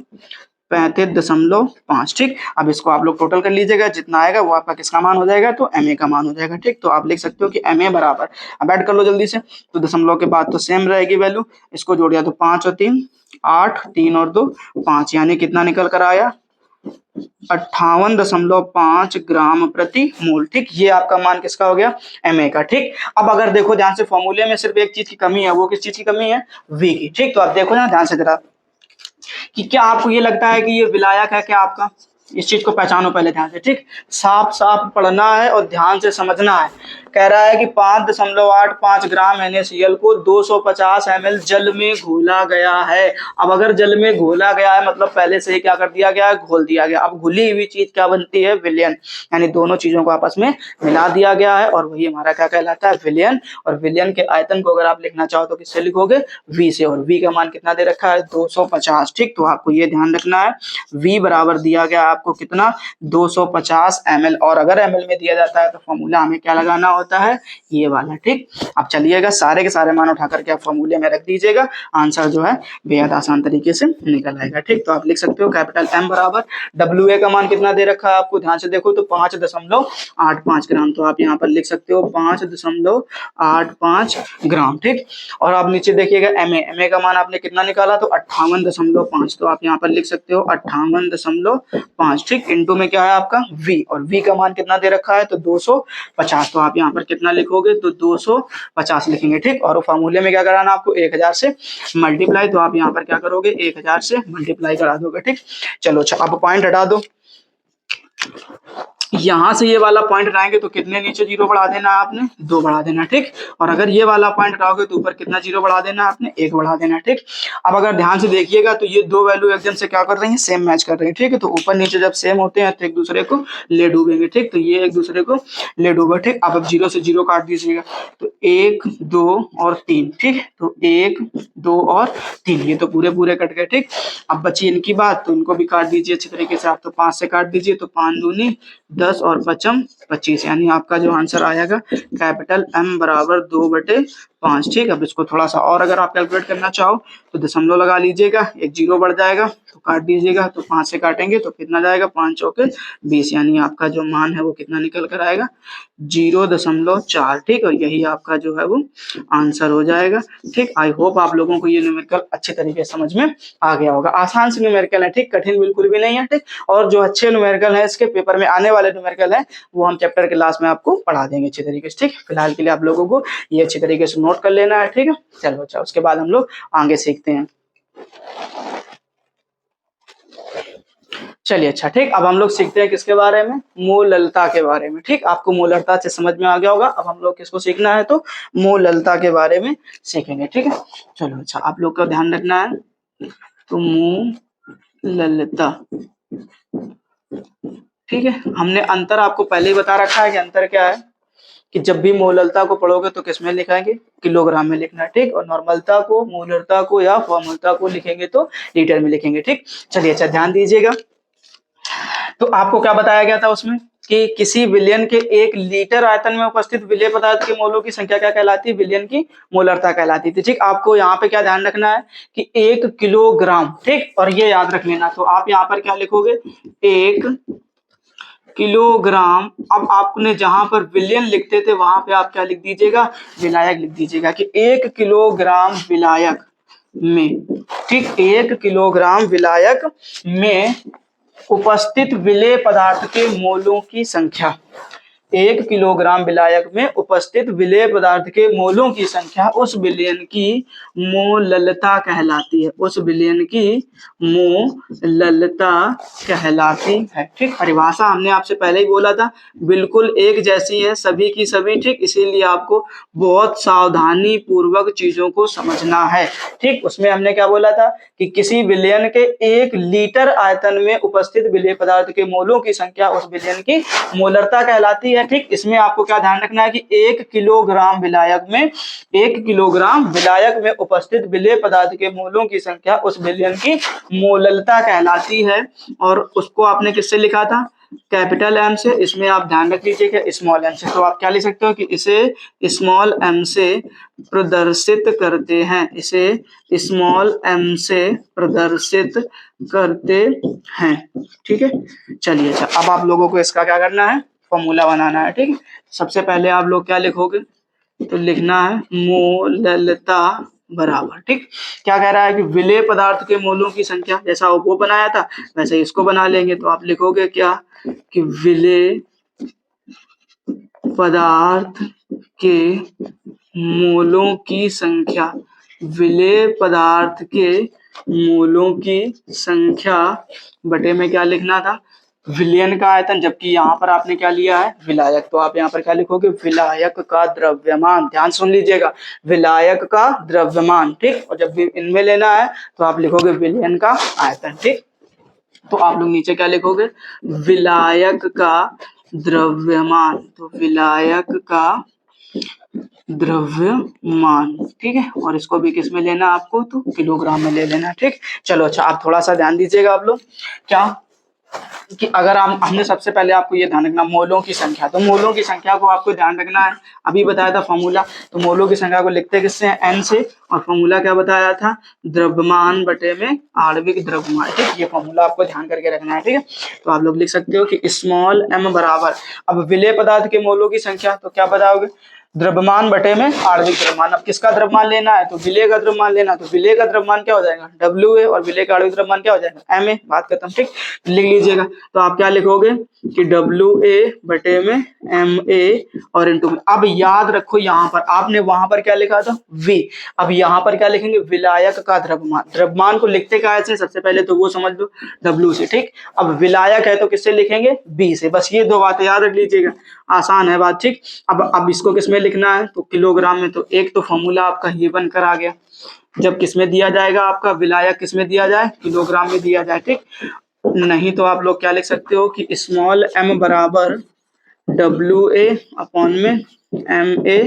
35.5। ठीक, अब इसको आप लोग टोटल कर लीजिएगा, जितना आएगा वो आपका किसका मान हो जाएगा, तो MA का मान हो जाएगा। ठीक, तो आप लिख सकते हो कि MA बराबर, अब ऐड कर लो जल्दी से, तो दशमलव के बाद तो सेम रहेगी वैल्यू, इसको जोड़ दिया तो 5 और 3 8, 3 और 2 5, यानी कितना निकल कर आया 58.5 ग्राम प्रति मोल। ठीक, ये आपका मान किसका हो गया, MA का। ठीक, अब अगर देखो ध्यान से, फॉर्मूले में सिर्फ एक चीज की कमी है, वो किस चीज की कमी है, V की। ठीक, तो आप देखो ना ध्यान से जरा कि क्या आपको ये लगता है कि ये विलायक है क्या आपका, इस चीज को पहचानो पहले ध्यान से। ठीक, साफ साफ पढ़ना है और ध्यान से समझना है। कह रहा है कि 5.85 ग्राम NaCl को 250 ml जल में घोला गया है। अब अगर जल में घोला गया है मतलब पहले से ही क्या कर दिया गया है, घोल दिया गया। अब घुली हुई चीज क्या बनती है, विलयन, यानी दोनों चीजों को आपस में मिला दिया गया है, और वही हमारा क्या कहलाता है, विलयन। और विलयन के आयतन को अगर आप लिखना चाहो तो किससे लिखोगे, V से, और V का मान कितना दे रखा है 250। ठीक, तो आपको ये ध्यान रखना है, V बराबर दिया गया आपको कितना 250 ml, और अगर ml में दिया जाता है तो फॉर्मूला हमें क्या लगाना होता है, ये वाला। ठीक, अब चलिएगा सारे के सारे मान उठा करके आप फॉर्मूले में रख दीजिएगा, आंसर जो है बेहद आसान तरीके से निकल आएगा। ठीक, तो आप लिख सकते हो कैपिटल M बराबर, WA का मान कितना दे रखा है आपको, ध्यान से देखो तो 5.85 ग्राम, तो आप यहाँ पर लिख सकते हो 5.85 ग्राम। ठीक, और आप नीचे देखिएगा MA का मान आपने कितना निकाला, तो 58.5, तो आप यहाँ पर लिख सकते हो 58.5। ठीक, इंटू में क्या है आपका V, और V का मान कितना दे रखा है, तो 250, तो आप यहाँ पर कितना लिखोगे, तो 250 लिखेंगे। ठीक, और फॉर्मूले में क्या कराना आपको 1000 से मल्टीप्लाई, तो आप यहाँ पर क्या करोगे 1000 से मल्टीप्लाई करा दोगे। ठीक, चलो अच्छा, अब पॉइंट हटा दो, यहाँ से ये वाला पॉइंट लाएंगे तो कितने नीचे जीरो बढ़ा देना है आपने, 2 बढ़ा देना, ठीक। और अगर ये वाला पॉइंट लाओगे तो ऊपर कितना जीरो बढ़ा देना आपने, 1 बढ़ा देना, ठीक। अब अगर ध्यान से देखिएगा तो ये दो वैल्यू एकदम से क्या कर रही हैं, सेम मैच कर रही है, ठीक है। तो ऊपर नीचे जब सेम होते हैं तो एक दूसरे को ले डूबेंगे, ठीक। तो ये एक दूसरे को ले डूबे, ठीक। अब 0 से 0 काट दीजिएगा तो 1 2 और 3, ठीक। तो 1 2 और 3 ये तो पूरे पूरे कट गए, ठीक। अब बची इनकी बात, तो इनको भी काट दीजिए अच्छी तरीके से। आप तो 5 से काट दीजिए तो 5 दूनी 10 और 5 25, यानी आपका जो आंसर आएगा कैपिटल M बराबर 2/5, ठीक। अब इसको थोड़ा सा और अगर आप कैलकुलेट करना चाहो तो दशमलव लगा लीजिएगा, एक जीरो बढ़ जाएगा तो काट दीजिएगा। तो 5 से काटेंगे तो कितना जाएगा, 5 चौके 20, यानी आपका जो मान है वो कितना निकल कर आएगा, 0.4, ठीक। और यही आपका जो है वो आंसर हो जाएगा, ठीक। आई होप आप लोगों को ये न्यूमेरिकल अच्छे तरीके से समझ में आ गया होगा। आसान से न्यूमेरिकल है, ठीक, कठिन बिल्कुल भी नहीं है, ठीक। और जो अच्छे न्यूमेरिकल है, इसके पेपर में आने वाले न्यूमेरिकल है, वो हम चैप्टर के लास्ट में आपको पढ़ा देंगे अच्छे तरीके से, ठीक। फिलहाल के लिए आप लोगों को ये अच्छी तरीके से नोट कर लेना है, ठीक है। चलो अच्छा, उसके बाद हम लोग आगे सीखते हैं। चलिए अच्छा, ठीक। अब हम लोग सीखते हैं किसके बारे में, मूललता के बारे में, ठीक। आपको मूललता से समझ में आ गया होगा। अब हम लोग किसको सीखना है, तो मूललता के बारे में सीखेंगे, ठीक है। चलो अच्छा, आप लोग का ध्यान रखना है, तो मूललता, ठीक है। हमने अंतर आपको पहले ही बता रखा है कि अंतर क्या है, कि जब भी मोललता को पढ़ोगे तो किस में लिखाएंगे, किलोग्राम में लिखना है, ठीक। और नॉर्मलता को, मोलरता को या फॉर्मलता को लिखेंगे तो लीटर में लिखेंगे, ठीक। चलिए अच्छा, ध्यान दीजिएगा। तो आपको क्या बताया गया था उसमें, कि किसी विलयन के 1 लीटर आयतन में उपस्थित विलेय पदार्थ के मोलों की संख्या क्या कहलाती है, विलयन की मोलरता कहलाती थी, ठीक। आपको यहाँ पे क्या ध्यान रखना है कि 1 किलोग्राम, ठीक। और ये याद रख लेना, तो आप यहाँ पर क्या लिखोगे, 1 किलोग्राम। अब आपने जहां पर विलयन लिखते थे वहां पे आप क्या लिख दीजिएगा, विलायक लिख दीजिएगा, कि 1 किलोग्राम विलायक में, ठीक, 1 किलोग्राम विलायक में उपस्थित विलेय पदार्थ के मोलों की संख्या, 1 किलोग्राम विलायक में उपस्थित विलेय पदार्थ के मोलों की संख्या उस विलयन की मोललता कहलाती है, उस विलयन की मोललता कहलाती है, ठीक। परिभाषा हमने आपसे पहले ही बोला था, बिल्कुल एक जैसी है सभी की सभी, ठीक। इसीलिए आपको बहुत सावधानी पूर्वक चीजों को समझना है, ठीक। उसमें हमने क्या बोला था, कि किसी विलयन के 1 लीटर आयतन में उपस्थित विलेय पदार्थ के मोलों की संख्या उस विलयन की मोलरता कहलाती है, ठीक। इसमें आपको क्या ध्यान रखना है, कि 1 किलोग्राम विलायक में, 1 किलोग्राम विलायक में उपस्थित विलेय पदार्थ के मोलों की संख्या उस विलयन की मोललता कहलाती है। और उसको आपने किससे लिखा था, कैपिटल M से। इसमें आप ध्यान रख लीजिएगा स्मॉल m से, तो आप क्या लिख सकते हो, कि इसे स्मॉल m से प्रदर्शित करते हैं, इसे स्मॉल m से प्रदर्शित करते हैं, ठीक है। चलिए अच्छा, अब आप लोगों को इसका क्या करना है, फॉर्मूला बनाना है, ठीक है। सबसे पहले आप लोग क्या लिखोगे, तो लिखना है मोललता बराबर, ठीक। क्या कह रहा है, कि विलेय पदार्थ के मोलों की संख्या, जैसा वो बनाया था वैसे इसको बना लेंगे। तो आप लिखोगे क्या, कि विलेय पदार्थ के मोलों की संख्या, विलेय पदार्थ के मोलों की संख्या बटे में क्या लिखना था, विलयन का आयतन, जबकि यहाँ पर आपने क्या लिया है, विलायक। तो आप यहाँ पर क्या लिखोगे, विलायक का द्रव्यमान। ध्यान सुन लीजिएगा, विलायक का द्रव्यमान, ठीक। और जब भी इनमें लेना है तो आप लिखोगे विलयन का आयतन, ठीक। तो आप लोग नीचे क्या लिखोगे, विलायक का द्रव्यमान, तो विलायक का द्रव्यमान, ठीक है। और इसको भी किस में लेना आपको, तो किलोग्राम में ले लेना, ठीक। चलो अच्छा, आप थोड़ा सा ध्यान दीजिएगा आप लोग, क्या, कि अगर हमने सबसे पहले आपको ये ध्यान रखना मोलों की संख्या, तो मोलों की संख्या को आपको ध्यान रखना है, अभी बताया था फॉर्मूला। तो मोलों की संख्या को लिखते किससे हैं, n से, और फॉर्मूला क्या बताया था, द्रव्यमान बटे में आणविक द्रव्यमान, ठीक। ये फॉर्मूला आपको ध्यान करके रखना है, ठीक है। तो आप लोग लिख सकते हो कि स्मॉल m बराबर, अब विलेय पदार्थ के मोलों की संख्या, तो क्या बताओगे, द्रव्यमान बटे में आणविक द्रव्यमान। अब किसका द्रव्यमान लेना है, तो विलेय का द्रव्यमान लेना है, तो विलेय का द्रव्यमान क्या हो जाएगा, WA, और विलेय का आणविक द्रव्यमान क्या हो जाएगा, MA। बात खत्म, ठीक। लिख लीजिएगा, तो आप क्या लिखोगे कि WA बटे में MA और इंटू में। अब याद रखो यहाँ पर आपने वहां पर क्या लिखा था, V, अब यहाँ पर क्या लिखेंगे, विलायक का द्रव्यमान। द्रव्यमान को लिखते कैसे, सबसे पहले तो वो समझ लो, W से, ठीक। अब विलायक है तो किससे लिखेंगे, B से। बस ये दो बातें याद रख लीजिएगा, आसान है बात, ठीक। अब इसको किसमें लिखना है, तो किलोग्राम में। तो एक तो फॉर्मूला आपका ये बनकर आ गया, जब किसमें दिया जाएगा, आपका विलायक किसमें दिया जाए, किलोग्राम में दिया जाए, ठीक। नहीं तो आप लोग क्या लिख सकते हो कि स्मॉल m बराबर WA अपॉन में MA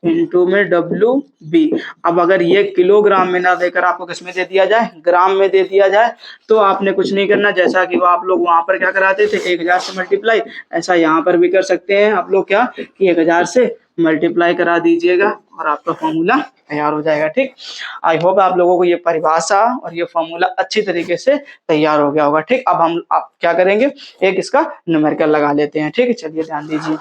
इंटू में WB। अब अगर ये किलोग्राम में ना देकर आपको किसमें दे दिया जाए, ग्राम में दे दिया जाए, तो आपने कुछ नहीं करना, जैसा कि वो आप लोग वहां पर क्या कराते थे 1000 से मल्टीप्लाई, ऐसा यहाँ पर भी कर सकते हैं आप लोग, क्या कि 1000 से मल्टीप्लाई करा दीजिएगा और आपका फॉर्मूला तैयार हो जाएगा, ठीक। आई होप आप लोगों को ये परिभाषा और ये फॉर्मूला अच्छी तरीके से तैयार हो गया होगा, ठीक। अब हम आप क्या करेंगे, एक इसका न्यूमेरिकल लगा लेते हैं, ठीक है। चलिए ध्यान दीजिए,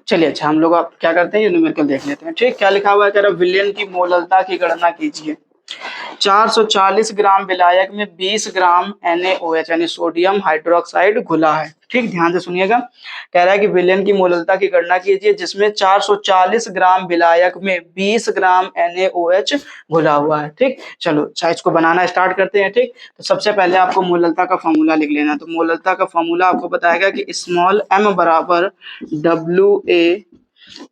चलिए अच्छा हम लोग आप क्या करते हैं, ये न्यूमेरिकल देख लेते हैं, ठीक। क्या लिखा हुआ है, कह रहा विलयन की मोललता की गणना कीजिए। 440 ग्राम विलायक में 20 ग्राम NaOH यानी सोडियम हाइड्रोक्साइड घुला है, ठीक। ध्यान से सुनिएगा, कह रहा है कि विलयन की मोललता की गणना कीजिए जिसमें 440 ग्राम विलायक में 20 ग्राम NaOH घुला हुआ है, ठीक। चलो अच्छा इसको बनाना स्टार्ट करते हैं, ठीक। तो सबसे पहले आपको मोललता का फॉर्मूला लिख लेना। तो मोललता का फॉर्मूला आपको बताएगा कि स्मॉल m बराबर WA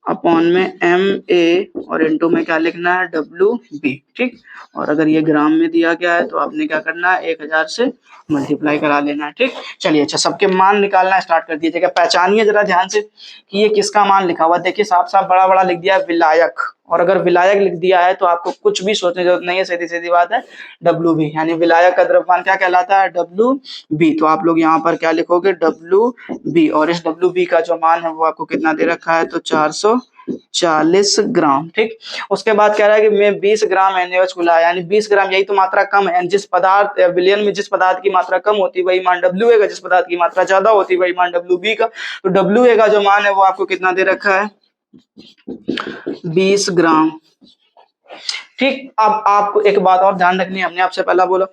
अपॉन में MA और इंटू में क्या लिखना है, WB, ठीक। और अगर ये ग्राम में दिया गया है तो आपने क्या करना है, 1000 से मल्टीप्लाई करा लेना है, ठीक। चलिए अच्छा सबके मान निकालना स्टार्ट कर दीजिएगा। पहचानिए जरा ध्यान से कि ये किसका मान लिखा हुआ, देखिए साफ साफ बड़ा बड़ा लिख दिया है विलायक, और अगर विलायक लिख दिया है तो आपको कुछ भी सोचने की जरूरत नहीं है, सीधी सीधी बात है, WB यानी विलायक का द्रव्यमान क्या कहलाता है, WB। तो आप लोग यहाँ पर क्या लिखोगे, WB, और इस WB का जो मान है वो आपको कितना दे रखा है, तो 440 ग्राम, ठीक। उसके बाद कह रहा है कि मैं 20 ग्राम NaOH घुला, यानी 20 ग्राम, यही तो मात्रा कम है। जिस पदार्थ विलयन में जिस पदार्थ की मात्रा कम होती वही मान WA का, जिस पदार्थ की मात्रा ज्यादा होती वही मान WB का। तो WA का जो मान है वो आपको कितना दे रखा है, 20 ग्राम, ठीक। अब आपको एक बात और ध्यान रखनी है, हमने आपसे पहला बोला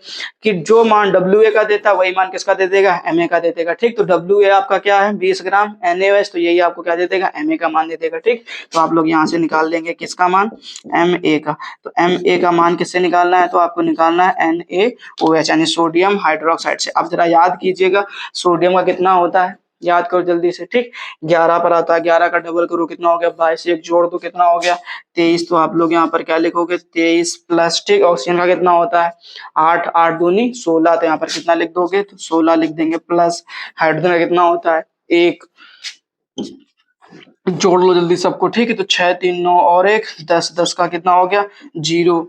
कि जो मान WA का देता है वही मान किसका दे देगा, MA का दे देगा, ठीक। तो WA आपका क्या है, 20 ग्राम, NaOH तो यही आपको क्या दे देगा, MA का मान दे देगा, ठीक। तो आप लोग यहाँ से निकाल लेंगे किसका मान, MA का। तो MA का मान किससे निकालना है, तो आपको निकालना है NaOH यानी सोडियम हाइड्रोक्साइड से। अब जरा याद कीजिएगा सोडियम का कितना होता है, याद करो जल्दी से, ठीक। 11 पर आता है, 11 का डबल करो कितना हो गया, 22, एक जोड़ दो कितना हो गया, 23। तो आप लोग यहाँ पर क्या लिखोगे, 23 प्लस, ठीक। ऑक्सीजन का कितना होता है, 8, 8 दूनी 16, तो यहाँ पर कितना लिख दोगे, तो 16 लिख देंगे, प्लस हाइड्रोजन का कितना होता है 1, जोड़ लो जल्दी सबको, ठीक है। तो 6, 3, 9 और 1, 10, 10 का कितना हो गया 0,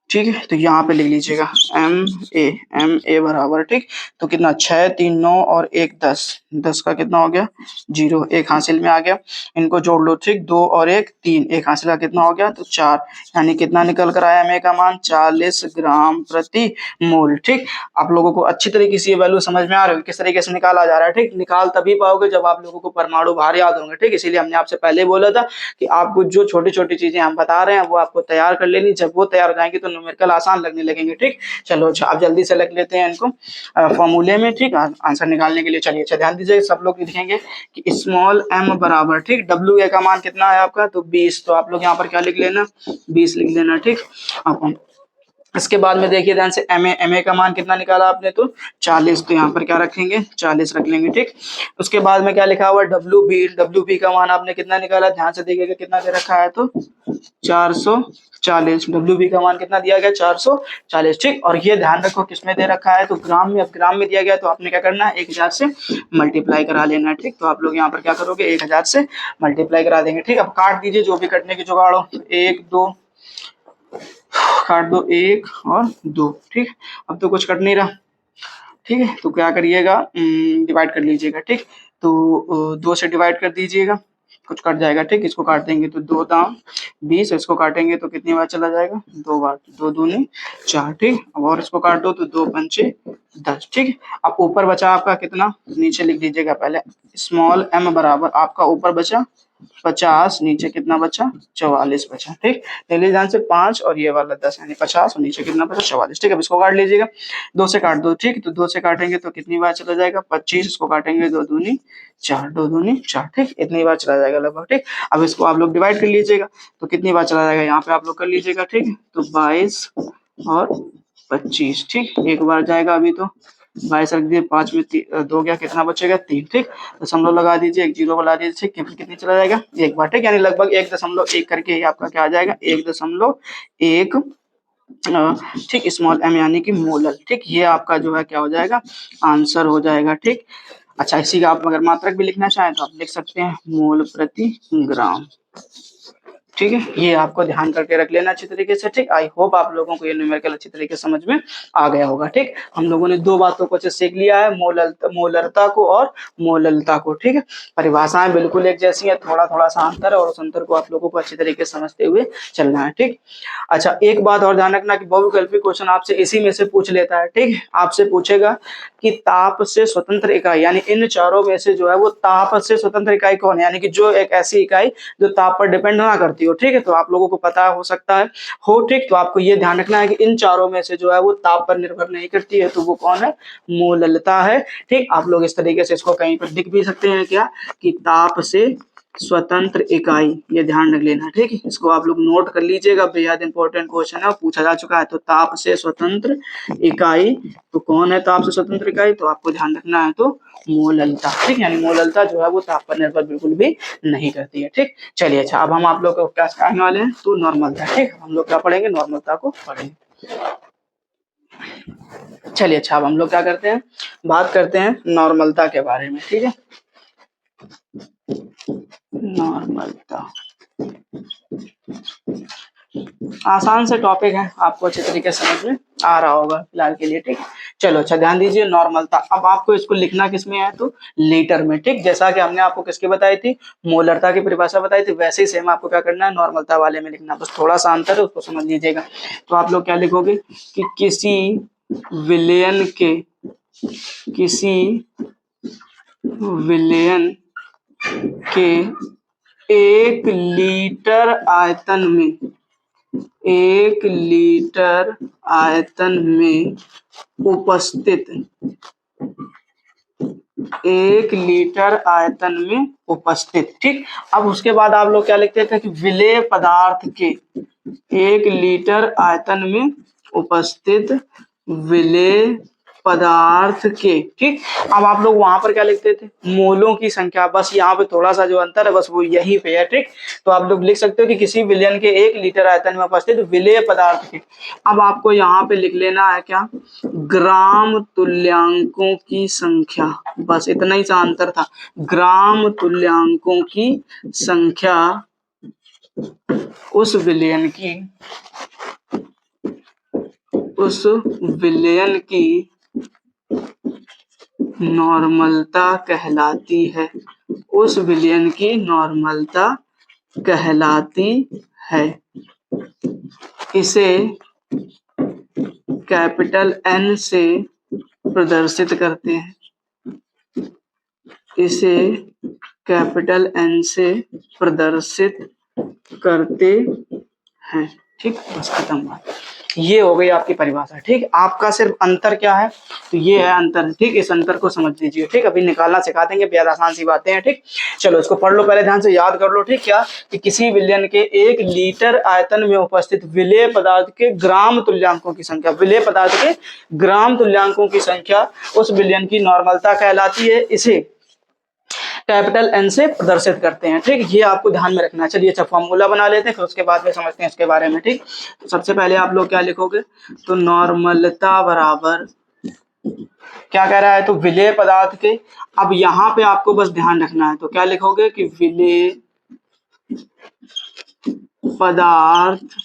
ठीक है। तो यहाँ पे लिख लीजिएगा MA बराबर, ठीक। तो कितना 6, 3, 9 और 1, 10, 10 का कितना हो गया 0, एक हासिल में आ गया, इनको जोड़ लो, ठीक। 2 और 1, 3, एक हासिल का कितना हो गया, तो 4, यानी कितना निकल कर आया MA का मान 40 ग्राम प्रति मोल, ठीक। आप लोगों को अच्छी तरीके से ये वैल्यू समझ में आ रही है किस तरीके से निकाला जा रहा है, ठीक। निकाल तभी पाओगे जब आप लोगों को परमाणु भार याद होंगे, ठीक। इसीलिए हमने आपसे पहले बोला था कि आपको जो छोटी छोटी चीजें हम बता रहे हैं वो आपको तैयार कर लेनी, जब वो तैयार हो जाएंगी तो न्यूमेरिकल आसान लगने लगेंगे, ठीक। चलो अच्छा आप जल्दी से लिख लेते हैं इनको फॉर्मूले में, ठीक। आंसर निकालने के लिए चलिए अच्छा ध्यान दीजिए, सब लोग लिखेंगे कि स्मॉल m बराबर, ठीक। WA का मान कितना है आपका, तो 20, तो आप लोग यहाँ पर क्या लिख लेना, 20 लिख लेना, ठीक। अब इसके बाद में देखिए ध्यान से MA का मान कितना निकाला आपने, तो 40, तो यहाँ पर क्या रखेंगे 40 रख लेंगे, ठीक। उसके बाद में क्या लिखा हुआ WB का मान आपने कितना निकाला, ध्यान से देखिएगा कितना दे रखा है, तो 440, WB का मान कितना दिया गया 440, ठीक। और ये ध्यान रखो किसमें दे रखा है, तो ग्राम में। अब ग्राम में दिया गया तो आपने क्या करना है 1000 से मल्टीप्लाई करा लेना है, ठीक। तो आप लोग यहाँ पर क्या करोगे 1000 से मल्टीप्लाई करा देंगे, ठीक। अब काट दीजिए जो भी कटने की जुगाड़ हो, 1, 2 काट दो, 1 और 2, ठीक। अब तो कुछ कट नहीं रहा, ठीक है। तो क्या करिएगा डिवाइड कर लीजिएगा, ठीक। तो 2 से डिवाइड कर दीजिएगा, कुछ कट जाएगा, ठीक। इसको काट देंगे तो 2 दाम 20, इसको काटेंगे तो कितनी बार चला जाएगा, 2 बार, 2 दूनी 4, ठीक। अब और इसको काट दो तो 2 पंचे 10, ठीक। अब ऊपर बचा आपका कितना, नीचे लिख दीजिएगा पहले, स्मॉल m बराबर आपका ऊपर बचा 50, नीचे कितना बचा 44 बचा, ठीक। पहले ध्यान से 5 और ये वाला 10 यानी 50 और नीचे कितना बचा 44, ठीक है। अब इसको काट लीजिएगा, 2 से काट दो, ठीक। तो 2 से काटेंगे तो कितनी बार चला जाएगा 25, इसको काटेंगे 2 दूनी 4, 2 दूनी 4, ठीक। इतनी बार चला जाएगा लगभग, ठीक। अब इसको आप लोग डिवाइड कर लीजिएगा तो कितनी बार चला जाएगा, यहाँ पे आप लोग कर लीजिएगा, ठीक। तो 22 और 25, ठीक। एक बार जाएगा अभी तो 22 रख दिए, 5 में 2 गया, कितना बचेगा 3, ठीक। दशमलव लगा दीजिए, एक जीरो लगा दीजिए, ठीक। कितनी चला जाएगा एक बार, ठीक। यानी लगभग 1.1 करके ही आपका क्या आ जाएगा 1.1, ठीक। स्मॉल m यानी कि मोलल, ठीक। ये आपका जो है क्या हो जाएगा आंसर हो जाएगा, ठीक। अच्छा, इसी का आप अगर मात्रक भी लिखना चाहें तो आप लिख सकते हैं मोल प्रति ग्राम, ठीक है। ये आपको ध्यान करके रख लेना अच्छी तरीके से, ठीक। आई होप आप लोगों को ये न्यूमेरिकल अच्छी तरीके से समझ में आ गया होगा, ठीक। हम लोगों ने 2 बातों को अच्छे सीख लिया है, मोलरता को और मोललता को, ठीक है। परिभाषाएं बिल्कुल एक जैसी है, थोड़ा थोड़ा सा अंतर है और उस अंतर को आप लोगों को अच्छी तरीके से समझते हुए चलना है, ठीक। अच्छा, एक बात और ध्यान रखना कि बहुविकल्पी क्वेश्चन आपसे इसी में से पूछ लेता है, ठीक। आपसे पूछेगा कि ताप से स्वतंत्र इकाई, यानी इन चारों में से जो है वो ताप से स्वतंत्र इकाई कौन है, यानी कि जो एक ऐसी इकाई जो ताप पर डिपेंड ना करती हो, ठीक है। तो आप लोगों को पता हो सकता है हो, ठीक। तो आपको ये ध्यान रखना है कि इन चारों में से जो है वो ताप पर निर्भर नहीं करती है, तो वो कौन है, मोललता है, ठीक। आप लोग इस तरीके से इसको कहीं पर लिख भी सकते हैं क्या, कि ताप से स्वतंत्र इकाई, ये ध्यान रख लेना, ठीक है। इसको आप लोग नोट कर लीजिएगा, बेहद इंपॉर्टेंट क्वेश्चन है, पूछा जा चुका है। तो ताप से स्वतंत्र इकाई तो कौन है, ताप से स्वतंत्र इकाई तो आपको ध्यान रखना है तो मोललता, ठीक। यानी मोललता जो है वो ताप पर निर्भर बिल्कुल भी नहीं करती है, ठीक। चलिए, अच्छा, अब हम आप लोग को क्या सिखाने वाले हैं, तो नॉर्मलता, ठीक। हम लोग क्या पढ़ेंगे, नॉर्मलता को पढ़ेंगे। चलिए, अच्छा, अब हम लोग क्या करते हैं, बात करते हैं नॉर्मलता के बारे में, ठीक है। नॉर्मलता आसान से टॉपिक है, आपको अच्छे तरीके से समझ में आ रहा होगा फिलहाल के लिए, ठीक। चलो, अच्छा, ध्यान दीजिए, नॉर्मलता। अब आपको इसको लिखना किसमें है, तो लीटर में, ठीक। जैसा कि हमने आपको किसकी बताई थी, मोलरता की परिभाषा बताई थी, वैसे ही सेम आपको क्या करना है, नॉर्मलता वाले में लिखना, बस थोड़ा सा अंतर है, उसको समझ लीजिएगा। तो आप लोग क्या लिखोगे कि किसी विलयन के 1 लीटर आयतन में 1 लीटर आयतन में उपस्थित 1 लीटर आयतन में उपस्थित, ठीक। अब उसके बाद आप लोग क्या लिखते थे कि विलेय पदार्थ के 1 लीटर आयतन में उपस्थित विलेय पदार्थ के, ठीक। अब आप लोग वहां पर क्या लिखते थे, मोलों की संख्या, बस यहाँ पे थोड़ा सा जो अंतर है बस वो यही पे है, ठीक। तो आप लोग लिख सकते हो कि किसी विलयन के 1 लीटर आयतन में उपस्थित विलेय पदार्थ के। अब आपको यहाँ पे लिख लेना है क्या, ग्राम तुल्यांकों की संख्या, बस इतना ही सा अंतर था, ग्राम तुल्यांकों की संख्या उस विलयन की नॉर्मलता कहलाती है, उस विलयन की नॉर्मलता कहलाती है। इसे कैपिटल N से प्रदर्शित करते हैं, इसे कैपिटल N से प्रदर्शित करते हैं, ठीक। बस खत्म बात, ये हो गई आपकी परिभाषा, ठीक। आपका सिर्फ अंतर क्या है, तो ये है अंतर, ठीक। इस अंतर को समझ लीजिए, ठीक। अभी निकालना सिखा देंगे, बेहद आसान सी बातें हैं, ठीक। चलो, इसको पढ़ लो, पहले ध्यान से याद कर लो, ठीक। क्या कि किसी विलयन के 1 लीटर आयतन में उपस्थित विलेय पदार्थ के ग्राम तुल्यांकों की संख्या, विलेय पदार्थ के ग्राम तुल्यांकों की संख्या उस विलयन की नॉर्मलता कहलाती है, इसे कैपिटल N से प्रदर्शित करते हैं, ठीक। ये आपको ध्यान में रखना है। चलिए, अच्छा, फॉर्मूला बना लेते हैं, फिर उसके बाद में समझते हैं इसके बारे में, ठीक। तो सबसे पहले आप लोग क्या लिखोगे, तो नॉर्मलता बराबर क्या कह रहा है, तो विलेय पदार्थ के। अब यहाँ पे आपको बस ध्यान रखना है, तो क्या लिखोगे कि विलेय पदार्थ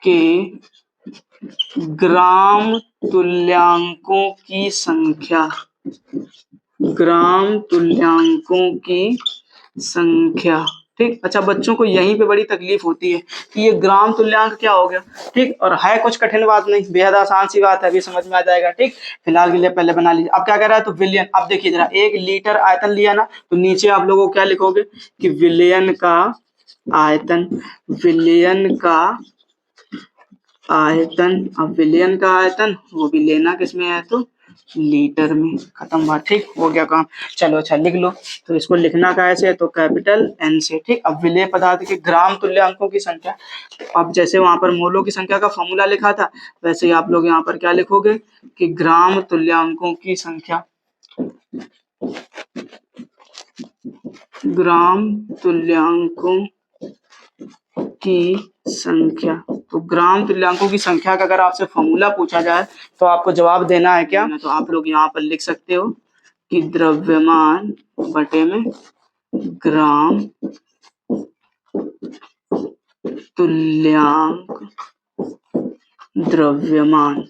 के ग्राम तुल्यांकों की संख्या, ग्राम तुल्यांकों की संख्या, ठीक। अच्छा, बच्चों को यहीं पे बड़ी तकलीफ होती है कि ये ग्राम तुल्यांक क्या हो गया, ठीक। और है कुछ कठिन बात नहीं, बेहद आसान सी बात है, अभी समझ में आ जाएगा, ठीक। फिलहाल के लिए पहले बना लीजिए। अब क्या कह रहा है, तो विलियन। अब देखिए जरा, 1 लीटर आयतन लिया ना, तो नीचे आप लोगों को क्या लिखोगे कि विलियन का आयतन, विलियन का आयतन। अब विलियन का आयतन वो भी लेना किसमें है, तो लीटर में। खत्म बात, ठीक, हो गया काम। चलो अच्छा लिख लो। तो इसको लिखना कैसे है, तो कैपिटल एन से, ठीक। अब विलेय पदार्थ के ग्राम तुल्यांकों की संख्या, अब जैसे वहां पर मोलों की संख्या का फॉर्मूला लिखा था, वैसे ही आप लोग यहाँ पर क्या लिखोगे कि ग्राम तुल्यांकों की संख्या, ग्राम तुल्यांकों की संख्या। तो ग्राम तुल्यांकों की संख्या का अगर आपसे फॉर्मूला पूछा जाए तो आपको जवाब देना है क्या, तो आप लोग यहाँ पर लिख सकते हो कि द्रव्यमान बटे में ग्राम तुल्यांक द्रव्यमान।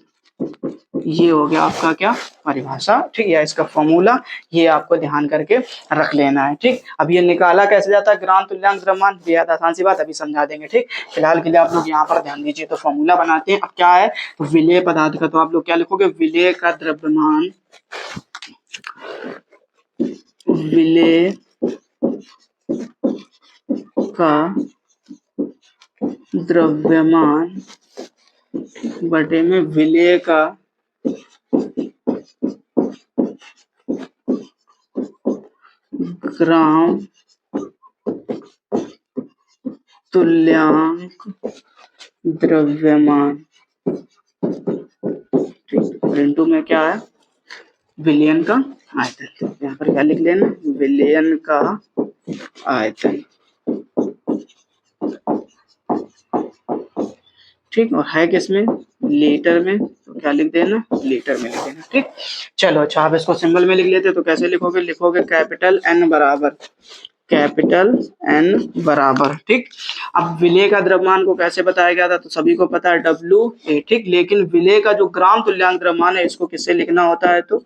ये हो गया आपका क्या, परिभाषा, ठीक है, इसका फॉर्मूला, ये आपको ध्यान करके रख लेना है, ठीक। अब ये निकाला कैसे जाता है ग्राम तुल्यांक द्रव्यमान, बेहद आसान सी बात, अभी समझा देंगे, ठीक। फिलहाल के लिए आप लोग यहाँ पर ध्यान दीजिए। तो फॉर्मूला बनाते हैं। अब क्या है, तो विलेय पदार्थ का, तो आप लोग क्या लिखोगे, विलेय का द्रव्यमान, विलेय का द्रव्यमान बटे में विलेय का ग्राम तुल्यांक द्रव्यमान, ठीक। और इनटू में क्या है, विलियन का आयतन। तो यहाँ पर क्या लिख लेना, विलियन का आयतन, ठीक। और है किसमें, लीटर में, तो क्या लिख देना, लीटर में लिख देना, ठीक। चलो अच्छा, आप इसको सिंबल में लिख लेते, तो कैसे लिखोगे, लिखोगे कैपिटल एन बराबर, कैपिटल एन बराबर, ठीक। अब विलेय का द्रव्यमान को कैसे बताया गया था, तो सभी को पता है डब्ल्यू ए, ठीक। लेकिन विलेय का जो ग्राम तुल्यांक द्रव्यमान है, इसको किससे लिखना होता है, तो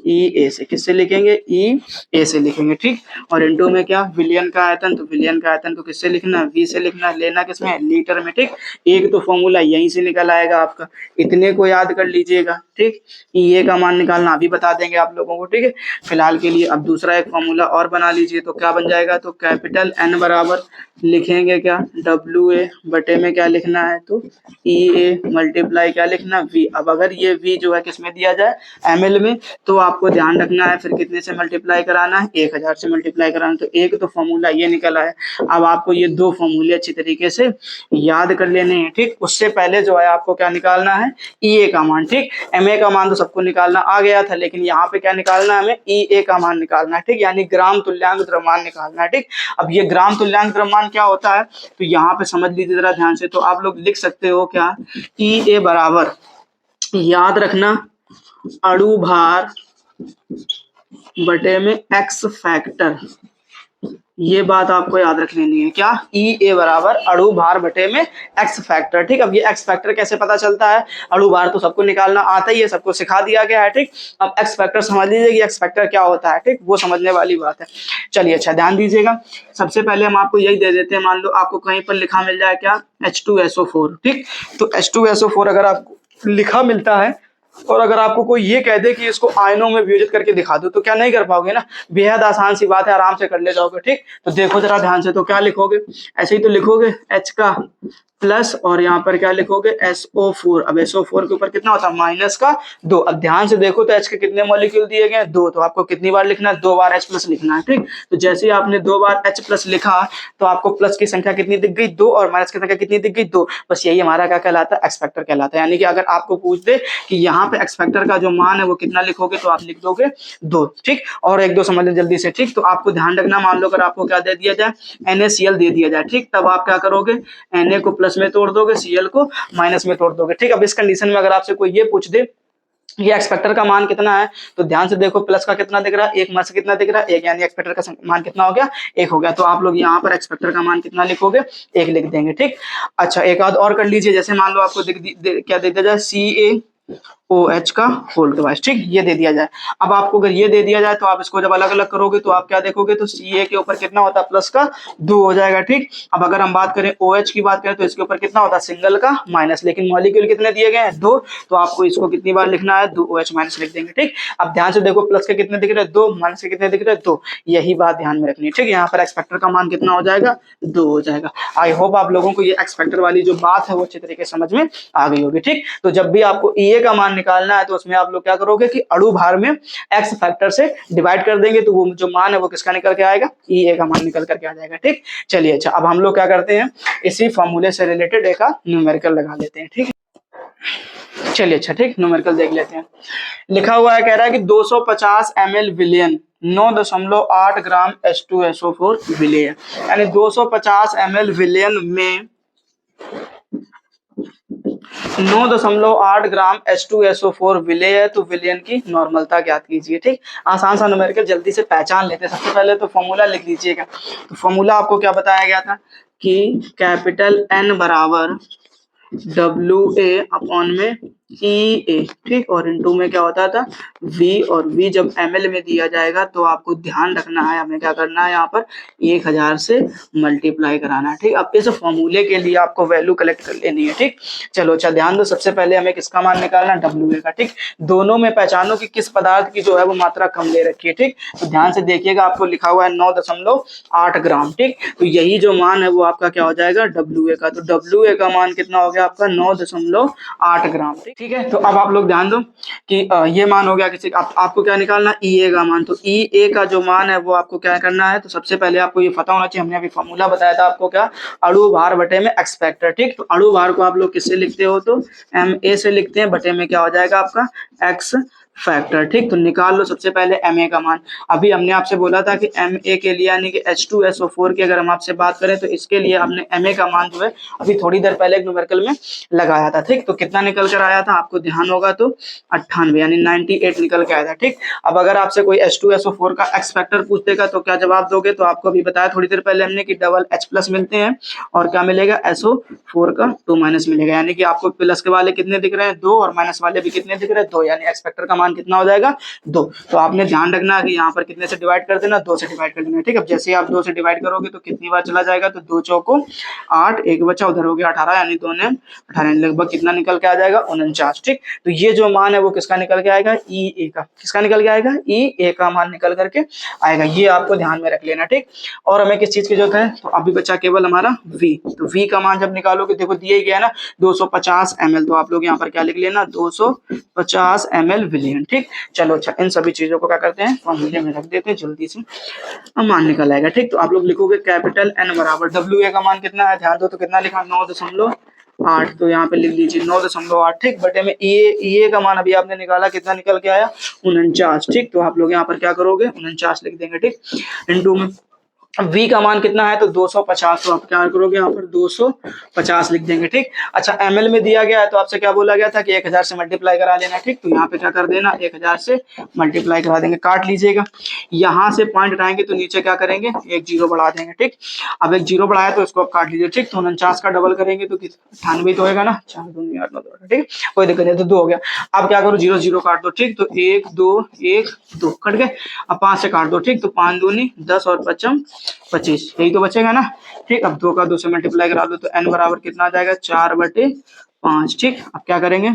ई ए से। किससे लिखेंगे, ई ए से लिखेंगे, ठीक। और इनटू में क्या, विलियन का आयतन, तो विलियन का आयतन को किससे लिखना, वी से लिखना, लेना किसमें, लीटर में, ठीक। एक तो फॉर्मूला यहीं से निकल आएगा आपका, इतने को याद कर लीजिएगा, ठीक। ई ए का मान निकालना अभी बता देंगे आप लोगों को, ठीक है। फिलहाल के लिए अब दूसरा एक फॉर्मूला और बना लीजिए। तो क्या बन जाएगा, तो कैपिटल एन बराबर लिखेंगे क्या, डब्ल्यू ए बटे में क्या लिखना है, तो ई ए मल्टीप्लाई क्या लिखना, वी। अब अगर ये वी जो है किसमें दिया जाए, एमएल में, तो आपको ध्यान रखना है फिर कितने से मल्टीप्लाई कराना है, 1000 से मल्टीप्लाई कराना। तो एक तो फॉर्मूला ये निकला है। अब आपको ये दो फॉर्मूले अच्छी तरीके से याद कर लेने हैं, ठीक। उससे पहले जो है आपको क्या निकालना है, ई ए का मान, ठीक। एम ए का मान तो सबको निकालना आ गया था, लेकिन यहाँ पे क्या निकालना है, हमें ई ए का मान निकालना है, ठीक। यानी ग्राम तुल्यांक द्रव्यमान निकालना है, ठीक। अब ये ग्राम तुल्यांक द्रव्यमान क्या होता है, तो यहाँ पे समझ लीजिए जरा ध्यान से। तो आप लोग लिख सकते हो क्या, ई ए बराबर, याद रखना, अणु भार बटे में एक्स फैक्टर। ये बात आपको याद रख लेनी है, क्या, ई ए बराबर अणु भार बटे में एक्स फैक्टर, ठीक। अब ये एक्स फैक्टर कैसे पता चलता है, अणु भार तो सबको निकालना आता ही है, सबको सिखा दिया गया है, ठीक। अब एक्स फैक्टर समझ लीजिए कि एक्स फैक्टर क्या होता है, ठीक, वो समझने वाली बात है। चलिए अच्छा ध्यान दीजिएगा। सबसे पहले हम आपको यही दे देते हैं, मान लो आपको कहीं पर लिखा मिल जाए क्या, H2SO4, ठीक। तो H2SO4 अगर आपको लिखा मिलता है, और अगर आपको कोई ये कह दे कि इसको आयनों में विभाजित करके दिखा दो, तो क्या नहीं कर पाओगे ना, बेहद आसान सी बात है, आराम से कर ले जाओगे, ठीक। तो देखो जरा ध्यान से, तो क्या लिखोगे, ऐसे ही तो लिखोगे H का प्लस, और यहाँ पर क्या लिखोगे, SO4। अब SO4 के ऊपर कितना होता है, माइनस का 2। अब ध्यान से देखो तो H के कितने मॉलिक्यूल दिए गए, 2। तो आपको कितनी बार लिखना है, 2 बार H प्लस लिखना है, ठीक। तो जैसे ही आपने 2 बार H प्लस लिखा, तो आपको प्लस की संख्या कितनी दिख गई, 2, और माइनस की संख्या कितनी दिख गई, 2। बस यही हमारा क्या कहलाता है, एक्स फैक्टर कहलाता है। यानी कि अगर आपको पूछ दे कि यहाँ पे एक्स फैक्टर का जो मान है वो कितना लिखोगे, तो आप लिख दोगे 2, ठीक। और एक दो समझ लें जल्दी से, ठीक। तो आपको ध्यान रखना, मान लो अगर आपको क्या दे दिया जाए, NaCl दे दिया जाए, ठीक, तब आप क्या करोगे, Na को प्लस में तोड़ दोगे, Cl को माइनस में तोड़ दोगे, ठीक। अब इस कंडीशन में अगर आपसे कोई ये पूछ दे ये एक्स फैक्टर का मान कितना है, तो ध्यान से देखो, प्लस का कितना दिख रहा है, 1 माइनस कितना दिख रहा है, 1, यानी एक्स फैक्टर का मान कितना हो गया, 1 हो गया। तो आप लोग यहाँ पर एक्स फैक्टर का मान कितना लिखोगे, 1 लिख देंगे, ठीक। अच्छा एक आध और कर लीजिए, जैसे मान लो आपको क्या दे दिया जाए, OH का होल ट्वाइस, ठीक, ये दे दिया जाए। अब आपको अगर ये दे दिया जाए तो आप इसको जब अलग अलग करोगे तो आप क्या देखोगे, तो Ca के ऊपर कितना होता है, प्लस का 2 हो जाएगा, ठीक। अब अगर हम बात करें OH की बात करें तो इसके ऊपर कितना होता है, सिंगल का माइनस, लेकिन मॉलिक्यूल कितने दिए गए हैं, 2, तो आपको इसको कितनी बार लिखना है, 2OH माइनस लिख देंगे, ठीक। अब ध्यान से देखो, प्लस के कितने दिख रहे हैं, 2, माइनस के कितने दिख रहे हैं, 2, यही बात ध्यान में रखनी है, ठीक। यहाँ पर एक्सपेक्टर का मान कितना हो जाएगा, 2 हो जाएगा। आई होप आप लोगों को ये एक्सपेक्टर वाली जो बात है वो अच्छे तरीके से समझ में आ गई होगी, ठीक। तो जब भी आपको Ea का मान निकालना है तो उसमें आप लोग क्या करोगे कि अणु भार में एक्स फैक्टर से डिवाइड कर देंगे, तो वो जो मान है वो किसका निकल के आएगा, Ea का मान निकल करके आ जाएगा, ठीक। चलिए, अच्छा, अब हम लोग क्या करते हैं, इसी फॉर्मूले से रिलेटेड एक न्यूमेरिकल लगा लेते हैं, ठीक है। चलिए, अच्छा, ठीक, न्यूमेरिकल देख लेते हैं। लिखा हुआ है, कह रहा है कि 250 ml विलियन 9.8 ग्राम H2SO4 विलेय, यानी 250 ml विलियन में 9.8 ग्राम H2SO4 विलेय है, तो विलियन की नॉर्मलता ज्ञात कीजिए, ठीक। आसान सा न्यूमेरिकल जल्दी से पहचान लेते हैं। सबसे पहले तो फॉर्मूला लिख लीजिएगा। तो फॉर्मूला आपको क्या बताया गया था कि कैपिटल N बराबर WA अपॉन में EA, ठीक, और इनटू में क्या होता था, V, और V जब ml में दिया जाएगा तो आपको ध्यान रखना है, हमें क्या करना है, यहाँ पर 1000 से मल्टीप्लाई कराना है, ठीक। अब इस फॉर्मूले के लिए आपको वैल्यू कलेक्ट कर लेनी है, ठीक। चलो, अच्छा, ध्यान दो, सबसे पहले हमें किसका मान निकालना है, WA का, ठीक। दोनों में पहचानो कि किस पदार्थ की जो है वो मात्रा कम ले रखी है, ठीक। तो ध्यान से देखिएगा, आपको लिखा हुआ है 9.8 ग्राम, ठीक। तो यही जो मान है वो आपका क्या हो जाएगा, WA का। तो WA का मान कितना हो गया आपका, 9.8 ग्राम, ठीक है। तो अब आप लोग ध्यान दो कि ये मान हो गया किसी, आपको क्या निकालना, EA का मान। तो EA का जो मान है वो आपको क्या करना है, तो सबसे पहले आपको ये पता होना चाहिए, हमने अभी फॉर्मूला बताया था आपको, क्या, अणु भार बटे में एक्सपेक्टर, ठीक। तो अणु भार को आप लोग किससे लिखते हो, तो MA से लिखते हैं, बटे में क्या हो जाएगा आपका एक्स फैक्टर, ठीक। तो निकाल लो सबसे पहले MA का मान। अभी हमने आपसे बोला था कि MA के लिए यानी कि H2SO4 की अगर हम आपसे बात करें तो इसके लिए हमने MA का मान जो है अभी थोड़ी देर पहले एक न्यूमेरिकल में लगाया था, ठीक। तो कितना निकल कर आया था, आपको ध्यान होगा तो 98 यानी 98 निकल के आया था, ठीक। अब अगर आपसे कोई H2SO4 का एक्स फैक्टर पूछ देगा तो क्या जवाब दोगे, तो आपको अभी बताया थोड़ी देर पहले हमने कि डबल H+ मिलते हैं और क्या मिलेगा, SO4 का 2- मिलेगा, यानी कि आपको प्लस के वाले कितने दिख रहे हैं, 2, और माइनस वाले भी कितने दिख रहे हैं, 2, यानी एक्स फैक्टर का मान कितना हो जाएगा, 2। तो आपने ध्यान रखना है कि यहाँ पर कितने से डिवाइड कर देना, 2 से डिवाइड कर देना, ठीक। अब जैसे आप 2 से डिवाइड करोगे तो कितनी बार चला जाएगा, तो 2 चौको 8, एक बचा, उधर हो गया 18, यानी 2 ने 18, लगभग कितना निकल के आ जाएगा, 49, ठीक। तो ये जो मान है वो किसका निकल के आएगा, EA का, किसका निकल के आएगा, EA का मान निकल करके आएगा, ये आपको ध्यान में रख लेना, ठीक। और हमें किस चीज की जरूरत है, तो अभी बचा केवल हमारा V। तो V का मान जब निकालोगे, देखो दिया ही गया ना 250 ml, तो आप लोग यहाँ पर क्या लिख लेना, 250 ml विलियन, ठीक। चलो, अच्छा, इन सभी चीजों को क्या करते हैं, फॉर्मूले में रख देते हैं, जल्दी से मान निकल आएगा, ठीक। तो आप लोग लिखोगे कैपिटल N बराबर WA का मान कितना है, ध्यान दो, तो कितना लिखा, 9.8, तो यहाँ पे लिख लीजिए 9.8, ठीक, बटे में EA का मान अभी आपने निकाला, कितना निकल के आया, 49, ठीक। तो आप लोग यहाँ पर क्या करोगे, 49 लिख देंगे, ठीक, इनटू में V का मान कितना है, तो 250, तो आप क्या करोगे, यहाँ पर 250 लिख देंगे, ठीक। अच्छा, ml में दिया गया है तो आपसे क्या बोला गया था कि 1000 से मल्टीप्लाई करा लेना, ठीक। तो यहाँ पे क्या कर देना, 1000 से मल्टीप्लाई करा देंगे, काट लीजिएगा, यहाँ से पॉइंट हटाएंगे तो नीचे क्या करेंगे, एक जीरो बढ़ा देंगे, ठीक। अब एक जीरो बढ़ाया तो इसको आप काट लीजिए, ठीक। तो 49 का डबल करेंगे तो 98 तो होगा ना, 4 दूनी 8 9, ठीक, कोई दिक्कत नहीं, तो 2 हो गया। अब क्या करो, 0 0 काट दो, ठीक। तो 1 2 1 2 कट गए। अब 5 से काट दो, ठीक। तो 5 दूनी 10 और 5 25, यही तो बचेगा ना, ठीक। अब 2 का 2 से मल्टीप्लाई करा दो तो n बराबर कितना आ जाएगा, 4/5, ठीक। अब क्या करेंगे,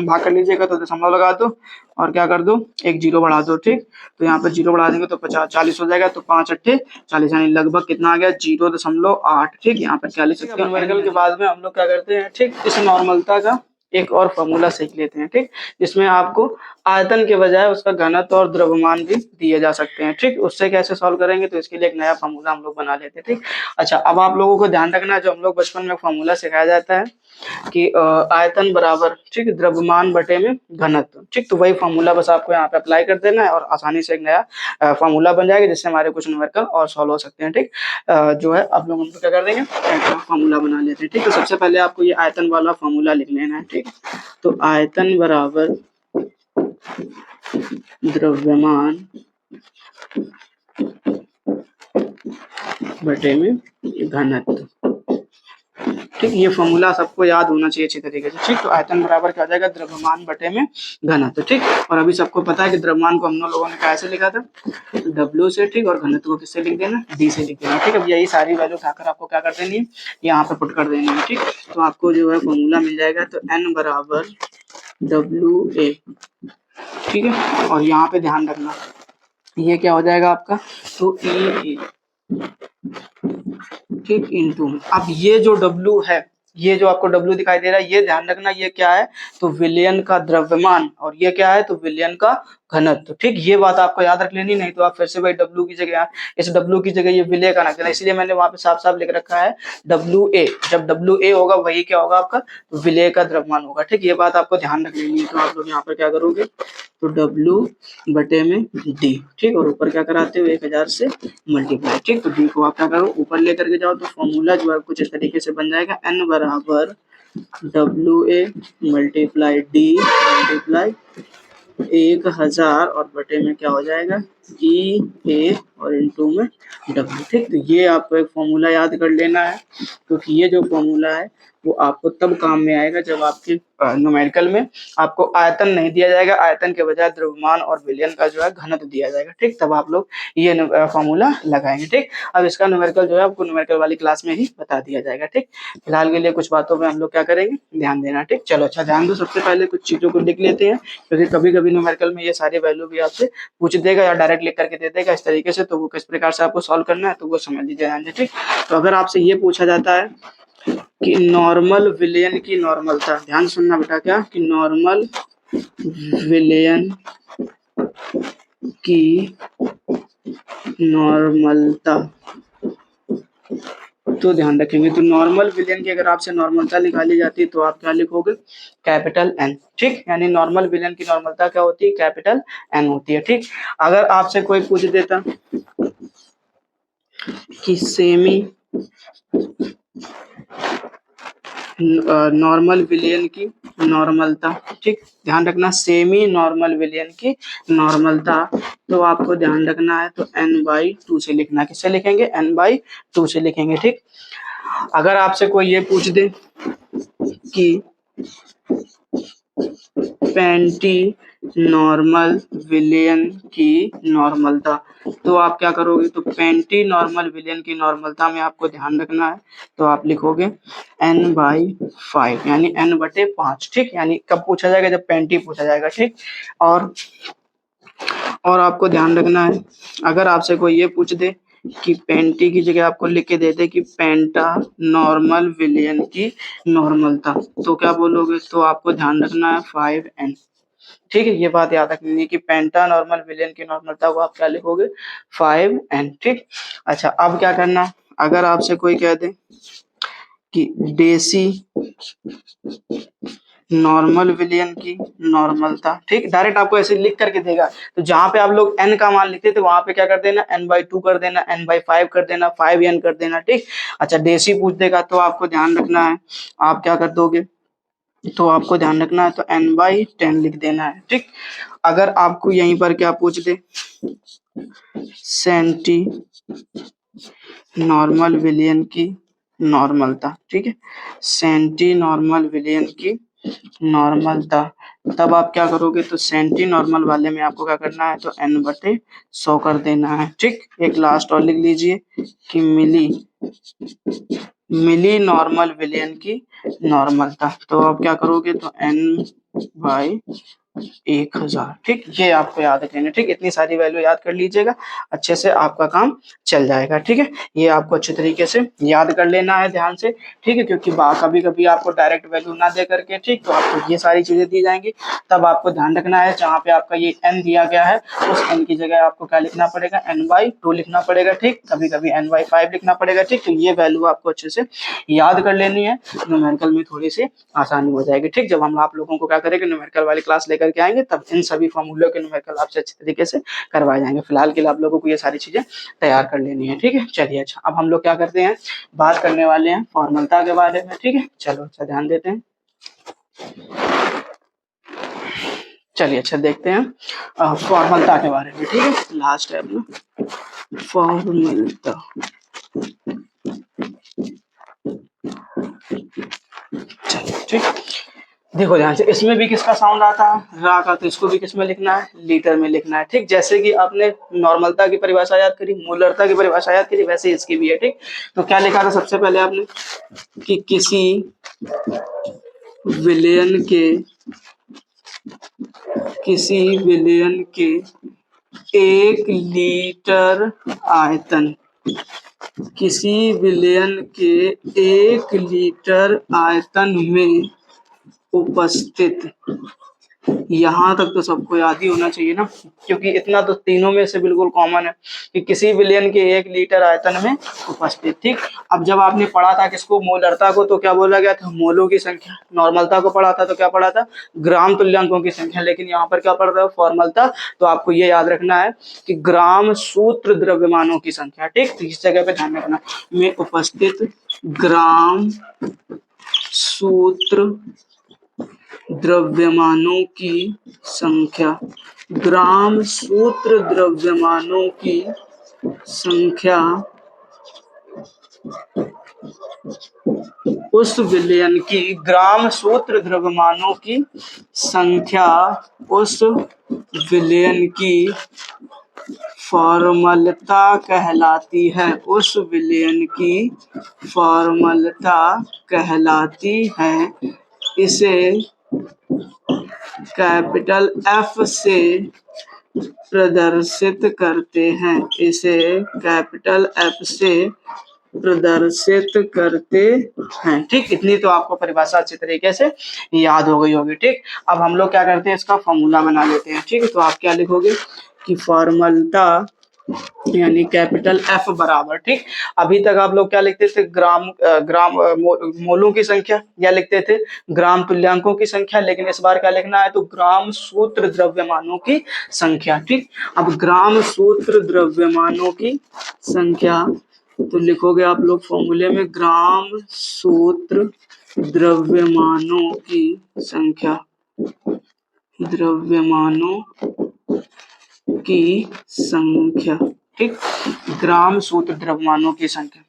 भाग कर लीजिएगा तो दशमलव लगा दो और क्या कर दो, एक जीरो बढ़ा दो, ठीक। तो यहाँ पर जीरो बढ़ा देंगे तो 40 हो जाएगा, तो 5 8 40, यानी लगभग कितना आ गया, 0.8, ठीक। यहाँ पर क्या लिख सकते हैं, न्यूमेरिकल के बाद में हम लोग क्या करते हैं, ठीक, इस नॉर्मलता का एक और फॉर्मूला सीख लेते हैं, ठीक, जिसमें आपको आयतन के बजाय उसका घनत्व और द्रव्यमान भी दिए जा सकते हैं, ठीक। उससे कैसे सॉल्व करेंगे, तो इसके लिए एक नया फॉर्मूला हम लोग बना लेते हैं, ठीक। अच्छा, अब आप लोगों को ध्यान रखना है, जो हम लोग बचपन में फॉर्मूला सिखाया जाता है कि आयतन बराबर, ठीक, द्रव्यमान बटे में घनत्व, ठीक। तो वही फॉर्मूला बस आपको यहाँ पे अप्लाई कर देना है और आसानी से एक नया फॉर्मूला बन जाएगा, जिससे हमारे कुछ न्यूमेरिकल और सॉल्व हो सकते हैं, ठीक। जो है आप लोग क्या कर देंगे, फॉर्मूला बना लेते हैं, ठीक। तो सबसे पहले आपको ये आयतन वाला फॉर्मूला लिख लेना है, ठीक। तो आयतन बराबर द्रव्यमान बटे में घनत्व, ठीक, ये फॉर्मूला सबको याद होना चाहिए अच्छी तरीके से। ठीक, तो आयतन बराबर क्या हो जाएगा, द्रव्यमान बटे में घनत्व। ठीक, और अभी सबको पता है कि द्रव्यमान को हम लोगों ने कैसे लिखा था, W से। ठीक, और घनत्व को किससे लिख देना, D से लिख देना। ठीक, अब यही सारी वैल्यू उठाकर आपको क्या कर देनी है, यहाँ पे पुट कर देनी है। ठीक, तो आपको जो है फॉर्मूला मिल जाएगा, तो N बराबर WA। ठीक है, और यहाँ पे ध्यान रखना ये क्या हो जाएगा आपका, तो E। ठीक, इनटू में। अब ये जो W है, ये जो आपको W दिखाई दे रहा है, ये ध्यान रखना ये क्या है, तो विलयन का द्रव्यमान, और ये क्या है, तो विलयन का घनत्व। ठीक, ये बात आपको याद रख लेनी, नहीं तो आप फिर से भाई W की जगह, इस W की जगह ये विलय का ना देना, इसलिए मैंने वहां पे साफ साफ लिख रखा है WA। जब WA होगा वही क्या होगा आपका, तो विलय का द्रव्यमान होगा। ठीक, ये बात आपको ध्यान रख लेनी है। तो आप लोग यहाँ पर क्या करोगे, तो W बटे में D। ठीक, और ऊपर क्या कराते हो, 1000 से मल्टीप्लाई। ठीक, तो D को आप क्या करो, ऊपर लेकर के जाओ, तो फॉर्मूला जो है कुछ इस तरीके से बन जाएगा, N बराबर WA मल्टीप्लाई D मल्टीप्लाई 1000 और बटे में क्या हो जाएगा, EA और इनटू में W। ठीक, तो ये आपको एक फॉर्मूला याद कर लेना है, क्योंकि ये जो फॉर्मूला है वो आपको तब काम में आएगा जब आपके न्यूमेरिकल में आपको आयतन नहीं दिया जाएगा, आयतन के बजाय द्रव्यमान और विलयन का जो है घनत्व दिया जाएगा। ठीक, तब आप लोग ये फॉर्मूला लगाएंगे। ठीक, अब इसका न्यूमेरिकल जो है आपको न्यूमेरिकल वाली क्लास में ही बता दिया जाएगा। ठीक, फिलहाल के लिए कुछ बातों में हम लोग क्या करेंगे, ध्यान देना। ठीक, चलो अच्छा ध्यान दो, सबसे पहले कुछ चीजों को लिख लेते हैं, क्योंकि कभी कभी न्यूमेरिकल में ये सारी वैल्यू भी आपसे पूछ देगा या डायरेक्ट लिख करके दे देगा इस तरीके से, तो वो किस प्रकार से आपको सॉल्व करना है तो वो समझ लीजिए ध्यान से। ठीक, तो अगर आपसे ये पूछा जाता है कि नॉर्मल विलयन की नॉर्मलता, ध्यान सुनना बेटा, क्या कि नॉर्मल विलयन की नॉर्मलता, तो ध्यान रखेंगे, तो नॉर्मल विलयन की अगर आपसे नॉर्मलता निकाली जाती है तो आप क्या लिखोगे, कैपिटल N। ठीक, यानी नॉर्मल विलयन की नॉर्मलता क्या होती है, कैपिटल N होती है। ठीक, अगर आपसे कोई पूछ देता कि सेमी नॉर्मल विलयन की नॉर्मलता, ठीक, ध्यान रखना सेमी नॉर्मल विलयन की नॉर्मलता, तो आपको ध्यान रखना है तो N/2 से लिखना। किससे लिखेंगे, N/2 से लिखेंगे। ठीक, अगर आपसे कोई ये पूछ दे कि पेंटी नॉर्मल विलयन की नॉर्मलता, तो आप क्या करोगे, तो पेंटी नॉर्मल विलयन की नॉर्मलता में आपको ध्यान रखना है, तो आप लिखोगे N/5 यानी N/5। ठीक, यानी कब पूछा जाएगा, जब पेंटी पूछा जाएगा। ठीक, और आपको ध्यान रखना है, अगर आपसे कोई ये पूछ दे कि पेंटी की जगह आपको लिख के देते कि पेंटा नॉर्मल विलयन की नॉर्मलता, तो क्या बोलोगे, तो आपको ध्यान रखना है 5N। ठीक है, ये बात याद रखनी है कि पेंटा नॉर्मल विलयन की नॉर्मलता को आप क्या लिखोगे, 5N। ठीक, अच्छा अब क्या करना, अगर आपसे कोई कह दे कि डेसी नॉर्मल विलयन की नॉर्मलता, ठीक, डायरेक्ट आपको ऐसे लिख करके देगा, तो जहां पे आप लोग n का मान लिखते थे वहां पे क्या कर देना, N/2 कर देना, N/5 कर देना, 5N कर देना। ठीक, अच्छा डेसी पूछ देगा तो आपको ध्यान रखना है, आप क्या कर दोगे, तो आपको ध्यान रखना है तो N/10 लिख देना है। ठीक, अगर आपको यहीं पर क्या पूछ दे, सेंटी नॉर्मल विलयन की नॉर्मलता, ठीक है, सेंटी नॉर्मल विलयन की नॉर्मलता, तब आप क्या करोगे, तो सेंटी नॉर्मल वाले में आपको क्या करना है, तो N/100 कर देना है। ठीक, एक लास्ट और लिख लीजिए कि मिली नॉर्मल विलयन की नॉर्मलता, तो आप क्या करोगे, तो N/1000। ठीक, ये आपको याद रखना। ठीक, इतनी सारी वैल्यू याद कर लीजिएगा, अच्छे से आपका काम चल जाएगा। ठीक है, ये आपको अच्छे तरीके से याद कर लेना है ध्यान से। ठीक है, क्योंकि कभी कभी आपको डायरेक्ट वैल्यू ना दे करके, ठीक, तो आपको ये सारी चीजें दी जाएंगी, तब आपको ध्यान रखना है जहाँ पे आपका ये N दिया गया है उस N की जगह आपको क्या लिखना पड़ेगा, N/2 लिखना पड़ेगा। ठीक, कभी कभी N/5 लिखना पड़ेगा। ठीक, तो ये वैल्यू आपको अच्छे से याद कर लेनी है, न्यूमेरिकल में थोड़ी सी आसानी हो जाएगी। ठीक, जब हम आप लोगों को क्या करेंगे, न्यूमेरिकल वाली क्लास लेकर के आएंगे, तब इन सभी फॉर्मूलों के न्यूमेरिकल आपसे अच्छे तरीके से करवाए जाएंगे। फिलहाल के लिए आप लोगों को ये सारी चीजें तैयार कर लेनी है। ठीक है, चलिए अच्छा अब हम लोग क्या करते हैं, बात करने वाले हैं फॉर्मलता के बारे में। ठीक है, चलो अच्छा ध्यान देते हैं, चलिए अच्छा देखते हैं फॉर्मलता के बारे में। ठीक है, लास्ट है अपना फॉर्मलता। चलो ठीक, देखो ध्यान से, इसमें भी किसका साउंड आता है, रा का, तो इसको भी किसमें लिखना है, लीटर में लिखना है। ठीक, जैसे कि आपने नॉर्मलता की परिभाषा याद करी, मोलरता की परिभाषा याद करी, वैसे इसकी भी है। ठीक, तो क्या लिखा था सबसे पहले आपने कि किसी विलयन के 1 लीटर आयतन, किसी विलयन के 1 लीटर आयतन में उपस्थित, यहाँ तक तो सबको याद ही होना चाहिए ना, क्योंकि इतना तो तीनों में से बिल्कुल कॉमन है कि किसी विलयन के 1 लीटर आयतन में उपस्थित। ठीक, अब जब आपने पढ़ा था किसको, मोलरता को, तो क्या बोला गया था, मोलों की संख्या। नॉर्मलता को पढ़ा था तो क्या पढ़ा था, ग्राम तुल्यांकों की संख्या। लेकिन यहाँ पर क्या पढ़ रहे हो, फॉर्मलता, तो आपको ये याद रखना है कि ग्राम सूत्र द्रव्यमानों की संख्या। ठीक, तो इस जगह पे ध्यान रखना, में उपस्थित ग्राम सूत्र द्रव्यमानों की संख्या, ग्राम सूत्र द्रव्यमानों की संख्या उस विलयन की, ग्राम सूत्र द्रव्यमानों की संख्या उस विलयन की फॉर्मलता कहलाती है, उस विलयन की फॉर्मलता कहलाती है। इसे कैपिटल एफ से प्रदर्शित करते हैं, इसे कैपिटल एफ से प्रदर्शित करते हैं। ठीक, इतनी तो आपको परिभाषा अच्छी तरीके से याद हो गई होगी। ठीक, अब हम लोग क्या करते हैं, इसका फॉर्मूला बना लेते हैं। ठीक, तो आप क्या लिखोगे कि फॉर्मलता यानी कैपिटल एफ बराबर, ठीक, अभी तक आप लोग क्या लिखते थे, मोलों की संख्या, या लिखते थे ग्राम तुल्यांकों की संख्या, लेकिन इस बार क्या लिखना है, तो ग्राम सूत्र द्रव्यमानों की संख्या। ठीक, अब ग्राम सूत्र द्रव्यमानों की संख्या, तो लिखोगे आप लोग फॉर्मूले में ग्राम सूत्र द्रव्यमानों की संख्या, द्रव्यमानों की संख्या। ठीक, ग्राम सूत्र द्रव्यमानों की संख्या।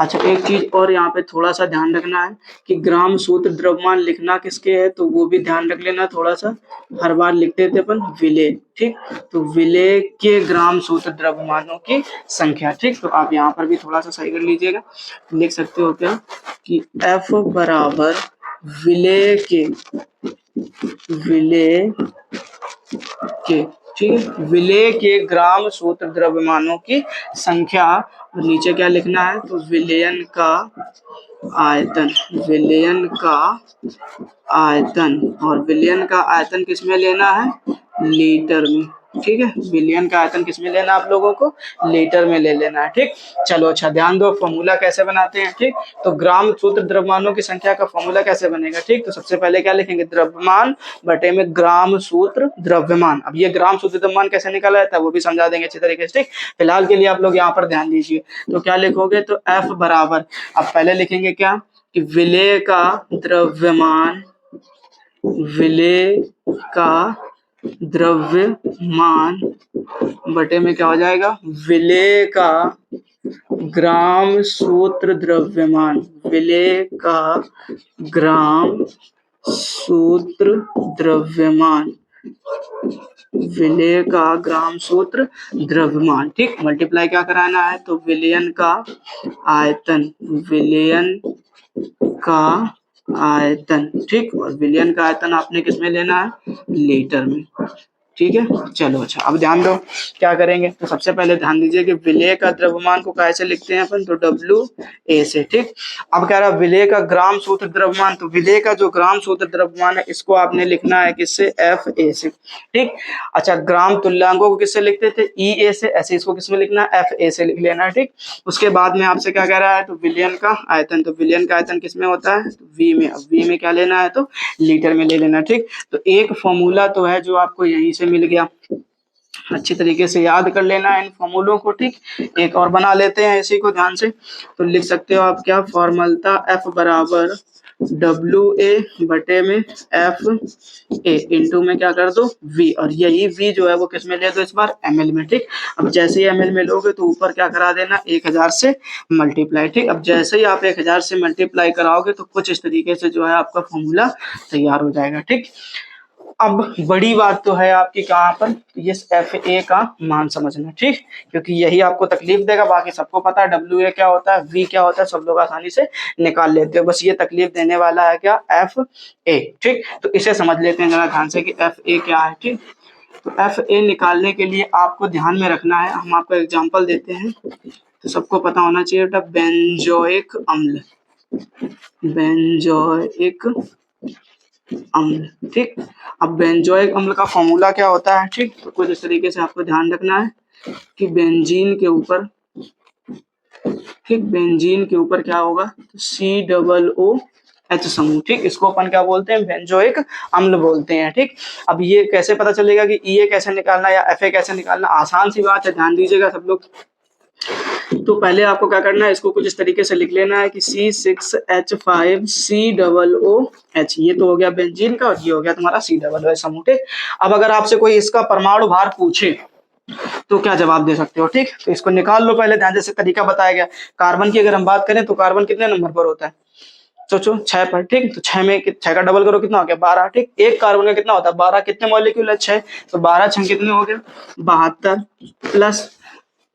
अच्छा, एक चीज और यहाँ पे थोड़ा सा ध्यान रखना है कि ग्राम सूत्र द्रव्यमान लिखना किसके है, तो वो भी ध्यान रख लेना थोड़ा सा। हर बार लिखते थे अपन विलेय। ठीक, तो विलेय के ग्राम सूत्र द्रव्यमानों की संख्या। ठीक, तो आप यहाँ पर भी थोड़ा सा सही कर लीजिएगा, लिख सकते हो क्या कि F बराबर विलेय के, ठीक है, विलेय के ग्राम सूत्र द्रव्यमानों की संख्या, और नीचे क्या लिखना है, तो विलयन का आयतन, विलयन का आयतन, और विलयन का आयतन किसमें लेना है, लीटर में। ठीक है, विलयन का आयतन किसमें लेना है आप लोगों को, लीटर में ले लेना है। ठीक, चलो अच्छा ध्यान दो, फॉर्मूला कैसे बनाते हैं। ठीक, तो ग्राम सूत्र द्रव्यमानों की संख्या का फॉर्मूला कैसे बनेगा। ठीक, तो सबसे पहले क्या लिखेंगे, द्रव्यमान बटे में ग्राम सूत्र द्रव्यमान। अब ये ग्राम सूत्र द्रव्यमान कैसे निकाला जाता है वो भी समझा देंगे अच्छी तरीके से। ठीक, फिलहाल के लिए आप लोग यहाँ पर ध्यान दीजिए, तो क्या लिखोगे, तो F बराबर, अब पहले लिखेंगे क्या कि विलेय का द्रव्यमान, विलेय का द्रव्यमान बटे में क्या हो जाएगा, विलेय का ग्राम सूत्र द्रव्यमान, विलेय का ग्राम सूत्र द्रव्यमान, विलेय का ग्राम सूत्र द्रव्यमान। ठीक, मल्टीप्लाई क्या कराना है, तो विलयन का आयतन, विलयन का आयतन। ठीक, और विलयन का आयतन आपने किसमें लेना है, लीटर में। ठीक है, चलो अच्छा, अब ध्यान दो क्या करेंगे, तो सबसे पहले ध्यान दीजिए कि विलेय का द्रव्यमान को कैसे लिखते हैं अपन, तो WA से। ठीक, अब कह रहा है विलेय का ग्राम सूत्र द्रव्यमान, तो विलेय का जो ग्राम सूत्र द्रव्यमान है इसको आपने लिखना है किससे, FA से। ठीक, अच्छा, ग्राम तुल्यांकों को किससे लिखते थे, EA से, ऐसे इसको किसमें लिखना है, FA से लिख लेना है। ठीक, उसके बाद में आपसे क्या कह रहा है, तो विलयन का आयतन, तो विलयन का आयतन किसमें होता है, तो V में। अब V में क्या लेना है, तो लीटर में ले लेना। ठीक, तो एक फॉर्मूला तो है जो आपको यहीं से मिल गया, अच्छी तरीके से याद कर लेना है इन फॉर्मूलों को। ठीक, एक और बना लेते हैं इसी को ध्यान से, तो लिख सकते हो आप क्या, फॉर्मलता F बराबर WA/FA इंटू में क्या कर दो V, और यही V जो है वो किस में ले दो इस बार ml में। ठीक, अब जैसे ही ml में लोगे तो ऊपर क्या करा देना 1000 से मल्टीप्लाई। ठीक, अब जैसे ही आप 1000 से मल्टीप्लाई कराओगे तो कुछ इस तरीके से जो है आपका फॉर्मूला तैयार हो जाएगा। ठीक, अब बड़ी बात तो है आपकी कहाँ पर, ये FA का मान समझना। ठीक, क्योंकि यही आपको तकलीफ देगा, बाकी सबको पता है WA क्या होता है, V क्या होता है, सब लोग आसानी से निकाल लेते हो, बस ये तकलीफ देने वाला है क्या FA। ठीक, तो इसे समझ लेते हैं जरा ध्यान से कि FA क्या है। ठीक, तो FA निकालने के लिए आपको ध्यान में रखना है, हम आपको एग्जाम्पल देते हैं तो सबको पता होना चाहिए बेटा, बेंजोइक अम्ल, बेंजोइक अम्ल। ठीक, अब बेंजोइक अम्ल का फॉर्मूला क्या होता है। ठीक, तो कुछ इस तरीके से आपको ध्यान रखना है कि बेंजीन के ऊपर, ठीक, बेंजीन के ऊपर क्या होगा, तो COOH समूह। ठीक, इसको अपन क्या बोलते हैं, बेंजोइक अम्ल बोलते हैं। ठीक, अब ये कैसे पता चलेगा कि EA कैसे निकालना या FA कैसे निकालना, आसान सी बात है, ध्यान दीजिएगा सब लोग। तो पहले आपको क्या करना है, इसको कुछ इस तरीके से लिख लेना है कि C6H5COOH, ये तो हो गया बेंजीन का और ये हो गया तुम्हारा COOH समूह। ठीक, अब अगर आपसे कोई इसका परमाणु भार पूछे तो क्या जवाब दे सकते हो। ठीक, तो इसको निकाल लो पहले, ध्यान से तरीका बताया गया। कार्बन की अगर हम बात करें तो कार्बन कितने नंबर पर होता है, सोचो 6 पर। ठीक, तो 6 में 6 का डबल करो कितना हो गया 12। ठीक, एक कार्बन का कितना होता है 12, कितने मॉलिक्यूल है 6, तो 12 6 कितने हो गए 72, प्लस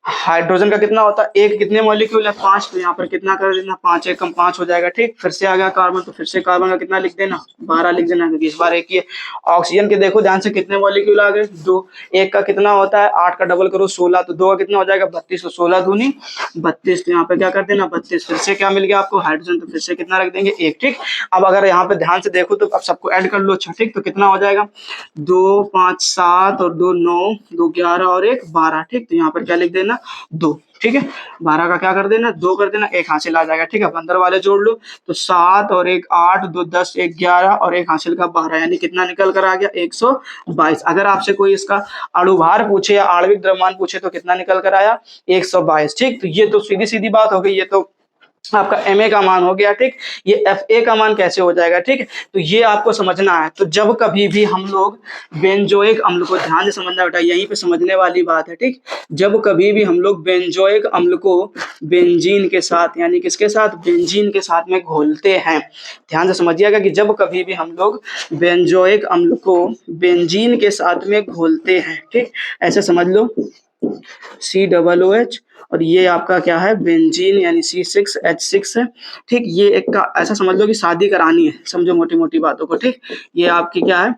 हाइड्रोजन का कितना होता है, एक, कितने मॉलिक्यूल है 5, तो यहाँ पर कितना कर देना 5 1 कम 5 हो जाएगा। ठीक, फिर से आ गया कार्बन, तो फिर से कार्बन का कितना लिख देना 12 लिख देना, क्योंकि इस बार एक ही है। ऑक्सीजन के देखो ध्यान से कितने मॉलिक्यूल आ गए 2, एक का कितना होता है 8 का डबल करो 16, तो 2 का कितना हो जाएगा 32, तो 16 दूनी 32, तो यहाँ पे क्या कर देना 32, फिर से क्या मिल गया आपको हाइड्रोजन, तो फिर से कितना रख देंगे 1। ठीक, अब अगर यहाँ पे ध्यान से देखो तो अब सबको ऐड कर लो। अच्छा, ठीक, तो कितना हो जाएगा 2 5 7 और 2 9, 2 11 और 1 12। ठीक, तो यहाँ पर क्या लिख देना 2। ठीक है, 12 का क्या कर देना 2 कर देना, एक हासिल आ जाएगा। ठीक है, अब अंदर वाले जोड़ लो, तो 7 और 1 8, 2 10, 1 11 और एक हासिल का 12, यानी कितना निकल कर आ गया 122। अगर आपसे कोई इसका अणुभार पूछे या आणविक द्रव्यमान पूछे तो कितना निकल कर आया 122। ठीक, तो ये तो सीधी सीधी बात हो गई, ये तो आपका MA का मान हो गया। ठीक, ये FA का मान कैसे हो जाएगा। ठीक, तो ये आपको समझना है। तो जब कभी भी हम लोग बेंजोइक अम्ल को, ध्यान से समझना बेटा, यहीं पे समझने वाली बात है। ठीक, जब कभी भी हम लोग बेंजोइक अम्ल को बेंजीन के साथ, यानी किसके साथ, बेंजीन के साथ में घोलते हैं, ध्यान से समझिएगा कि जब कभी भी हम लोग बेंजोइक अम्ल को बेंजीन के साथ में घोलते हैं, ठीक, ऐसे समझ लो COOH और ये आपका क्या है बेंजीन, यानी C6H6 है। ठीक, ये एक का ऐसा समझ लो कि शादी करानी है, समझो मोटी मोटी बातों को। ठीक, ये आपकी क्या है,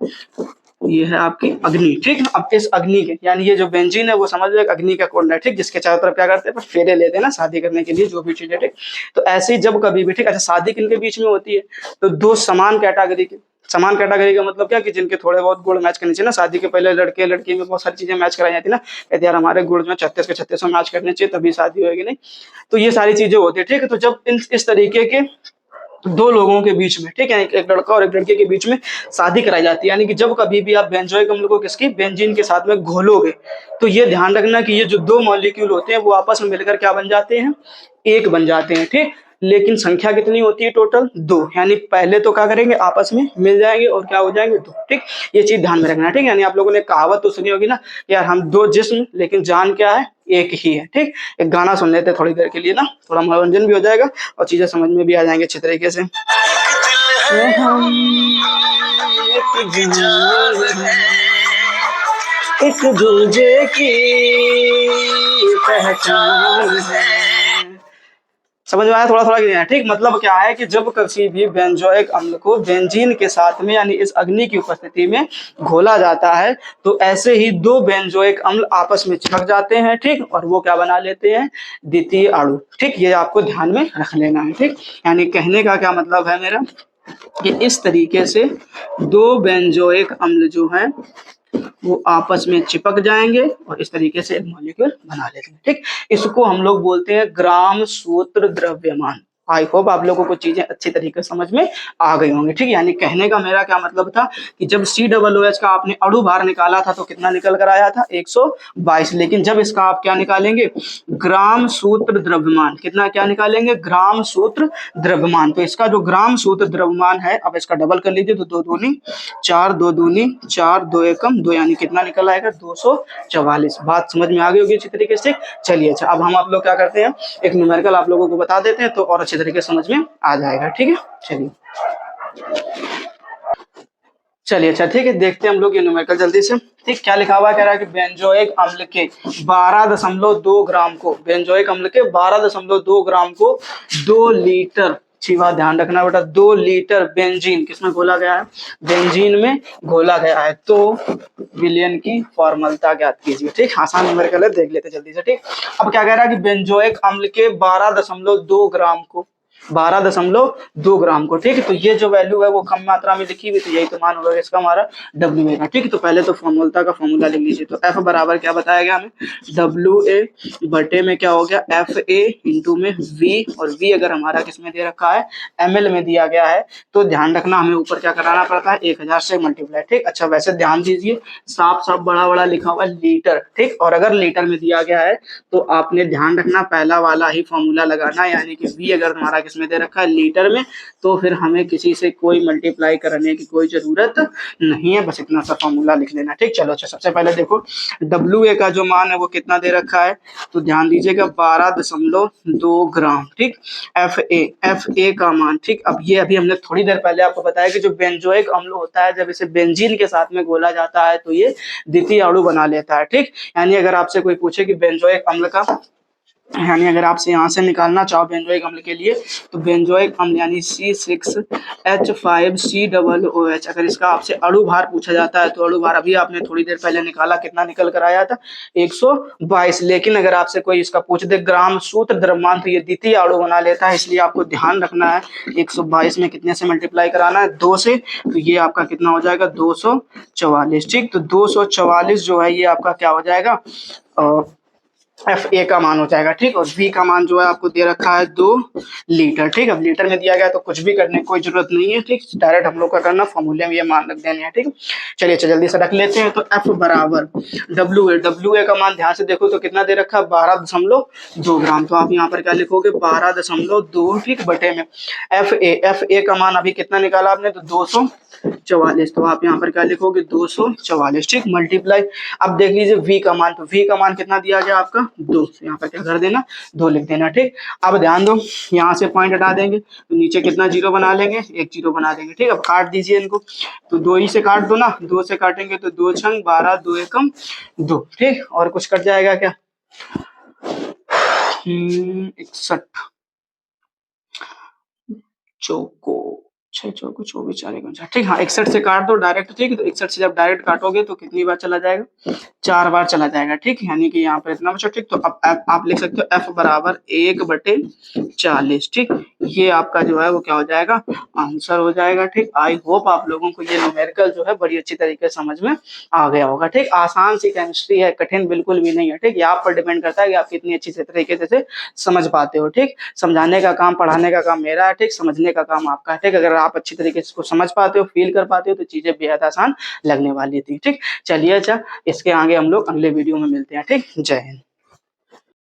ये है आपकी अग्नि। ठीक, अब इस अग्नि के, यानी ये जो बेंजीन है वो समझ लो एक अग्नि का कुंड है। ठीक, जिसके चारों तरफ क्या करते हैं फेरे लेते हैं ना शादी करने के लिए, जो भी चीजें। ठीक, तो ऐसे ही जब कभी भी, ठीक, अच्छा शादी किनके बीच में होती है, तो दो समान कैटेगरी के, समान कैटेगरी का मतलब क्या कि जिनके थोड़े बहुत गुण मैच करने चाहिए ना, शादी के पहले लड़के लड़की में बहुत सारी चीजें मैच कराई जाती है ना, कहते यार हमारे गुण जो 36 के 36 मैच करने चाहिए तभी शादी होगी, नहीं, तो ये सारी चीजें होती है। ठीक है, तो जब इस तरीके के दो लोगों के बीच में, ठीक है, एक लड़का और एक लड़के के बीच में शादी कराई जाती है, यानी कि जब कभी भी आप बेंजोइक अम्ल को किसकी, बेंजीन के साथ में घोलोगे, तो ये ध्यान रखना कि ये जो दो मॉलिक्यूल होते हैं वो आपस में मिलकर क्या बन जाते हैं, एक बन जाते हैं। ठीक, लेकिन संख्या कितनी होती है टोटल 2, यानी पहले तो क्या करेंगे आपस में मिल जाएंगे और क्या हो जाएंगे 2। ठीक, ये चीज ध्यान में रखना है। ठीक, यानी आप लोगों ने कहावत तो सुनी होगी ना, यार हम दो जिस्म लेकिन जान क्या है एक ही है। ठीक, एक गाना सुन लेते हैं थोड़ी देर के लिए ना, थोड़ा मनोरंजन भी हो जाएगा और चीजें समझ में भी आ जाएंगे अच्छे तरीके से। एक दूजे की पहचान है, समझ में आया थोड़ा थोड़ा कि ठीक, मतलब क्या है कि जब किसी भी बेंजोइक अम्ल को बेंजीन के साथ में, यानी इस अग्नि की उपस्थिति में घोला जाता है, तो ऐसे ही दो बेंजोइक अम्ल आपस में चिपक जाते हैं। ठीक, और वो क्या बना लेते हैं, द्वितीय अणु। ठीक, ये आपको ध्यान में रख लेना है। ठीक, यानी कहने का क्या मतलब है मेरा कि इस तरीके से दो बेंजोइक अम्ल जो हैं वो आपस में चिपक जाएंगे और इस तरीके से एक मॉलिक्यूल बना लेते हैं। ठीक, इसको हम लोग बोलते हैं ग्राम सूत्र द्रव्यमान। आई होप आप लोगों को चीजें अच्छी तरीके से समझ में आ गई होंगी। ठीक, यानी कहने का मेरा क्या मतलब था कि जब COOH का आपने अणु भार निकाला था तो कितना निकल कर आया था 122, लेकिन जब इसका आप क्या निकालेंगे ग्राम सूत्र द्रव्यमान, कितना क्या निकालेंगे ग्राम सूत्र द्रव्यमान, तो इसका जो ग्राम सूत्र द्रव्यमान है अब इसका डबल कर लीजिए तो 2 दूनी 4, 2 दूनी 4, 2 एकम 2, यानी कितना निकल आएगा 244। बात समझ में आ गई होगी अच्छी तरीके से। चलिए अच्छा, अब हम आप लोग क्या करते हैं एक न्यूमेरिकल आप लोगों को बता देते हैं तो और अच्छी तरीके से समझ में आ जाएगा। ठीक है, चलिए अच्छा, ठीक है, देखते हैं हम लोग ये न्यूमेरिकल जल्दी से। ठीक, क्या लिखा हुआ है, कह रहा है कि बेंजोइक अम्ल के 12.2 ग्राम को, बेंजोइक अम्ल के 12.2 ग्राम को 2 लीटर, अच्छी बात ध्यान रखना बेटा, 2 लीटर बेंजीन किसमें घोला गया है, बेंजीन में घोला गया है, तो विलयन की फॉर्मूला ज्ञात कीजिए। ठीक, आसान न्यूमेरिकल है, देख लेते जल्दी से। ठीक, अब क्या कह रहा है कि बेंजोइक अम्ल के 12.2 ग्राम को, 12.2 ग्राम को, ठीक है, तो ये जो वैल्यू है वो कम मात्रा में लिखी हुई, तो यही तो मान होगा इसका हमारा WA का। ठीक है, तो पहले तो फॉर्मूला का फॉर्मूला लिख लीजिए, तो F बराबर क्या बताया गया हमें, WA बटे में क्या हो गया FA इंटू में V, और V अगर हमारा किसमें दे रखा है ml में दिया गया है, तो ध्यान रखना हमें ऊपर क्या कराना पड़ता है 1000 से मल्टीप्लाई। ठीक, अच्छा वैसे ध्यान दीजिए साफ साफ बड़ा बड़ा लिखा हुआ लीटर, ठीक, और अगर लीटर में दिया गया है तो आपने ध्यान रखना पहला वाला ही फॉर्मूला लगाना, यानी कि V अगर हमारा किसमें दे रखा है लीटर में, तो फिर हमें किसी से कोई मल्टीप्लाई करने की कोई जरूरत नहीं है, बस इतना सा फॉर्मूला लिख लेना। ठीक, चलो अच्छा, सबसे पहले देखो WA का जो मान है वो कितना दे रखा है, तो ध्यान दीजिएगा 12.2 ग्राम। ठीक, FA का मान, ठीक, अब ये अभी हमने थोड़ी देर पहले आपको बताया कि जो बेंजोइक अम्ल होता है जब इसे बेंजीन के साथ में घोला जाता है तो ये द्वितीय अणु बना लेता है। ठीक, यानी अगर आपसे कोई पूछे कि बेंजोइक अम्ल का, यानी अगर आपसे यहाँ से निकालना चाहो बेंजोइक अम्ल के लिए, तो बेंजोइक अम्ल यानी C6H5COOH, अगर इसका आपसे अणु भार पूछा जाता है तो अणु भार अभी आपने थोड़ी देर पहले निकाला, कितना निकल कर आया था 122, लेकिन अगर आपसे कोई इसका पूछ दे ग्राम सूत्र द्रव्यमान, तो ये द्वितीय अणु बना लेता है, इसलिए आपको ध्यान रखना है 122 में कितने से मल्टीप्लाई कराना है 2 से, तो ये आपका कितना हो जाएगा 244। ठीक, तो 244 जो है ये आपका क्या हो जाएगा FA का मान हो जाएगा। ठीक, और V का मान जो है आपको दे रखा है 2 लीटर। ठीक, अब लीटर में दिया गया तो कुछ भी करने की कोई जरूरत नहीं है। ठीक, डायरेक्ट हम लोग का करना फॉर्मूले में ये मान रख देने हैं। ठीक, चलिए अच्छा जल्दी से रख लेते हैं, तो F बराबर WA का मान ध्यान से देखो तो कितना दे रखा है 12.2 ग्राम, तो आप यहाँ पर क्या लिखोगे 12.2, ठीक, बटे में FA का मान अभी कितना निकाला आपने, तो 244, तो आप यहाँ पर क्या लिखोगे 244। ठीक, मल्टीप्लाई, अब देख लीजिए V का मान, तो V का मान कितना दिया गया आपका 2, यहाँ पर क्या कर देना 2 लिख देना। ठीक, अब ध्यान दो यहाँ से पॉइंट हटा देंगे तो नीचे कितना जीरो बना लेंगे, 1 जीरो बना देंगे। ठीक, अब काट दीजिए इनको, तो 2 ही से काट दो ना, 2 से काटेंगे तो 2 छंग 12, 2 एकम 2। ठीक, और कुछ कट जाएगा क्या 61 चौको 6 चौको 24 4 51। ठीक, हाँ 61 से काट दो डायरेक्ट। ठीक, तो 61 से जब डायरेक्ट काटोगे तो कितनी बार चला जाएगा 4 बार चला जाएगा। ठीक, यानी कि यहाँ पर इतना बचा। ठीक, तो अब आप लिख सकते हो F बराबर 1/40। ठीक, ये आपका जो है वो क्या हो जाएगा आंसर हो जाएगा। ठीक, आई होप आप लोगों को ये न्यूमेरिकल जो है बड़ी अच्छी तरीके से समझ में आ गया होगा। ठीक, आसान सी केमिस्ट्री है, कठिन बिल्कुल भी नहीं है। ठीक, ये आप पर डिपेंड करता है कि आप कितनी अच्छी तरीके से समझ पाते हो। ठीक, समझाने का काम पढ़ाने का काम मेरा है, ठीक, समझने का काम आपका है। ठीक, अगर आप अच्छी तरीके से इसको समझ पाते हो, फील कर पाते हो, तो चीजें बेहद आसान लगने वाली थी। ठीक, चलिए अच्छा इसके आगे हम लोग अगले वीडियो में मिलते हैं। ठीक, जय हिंद।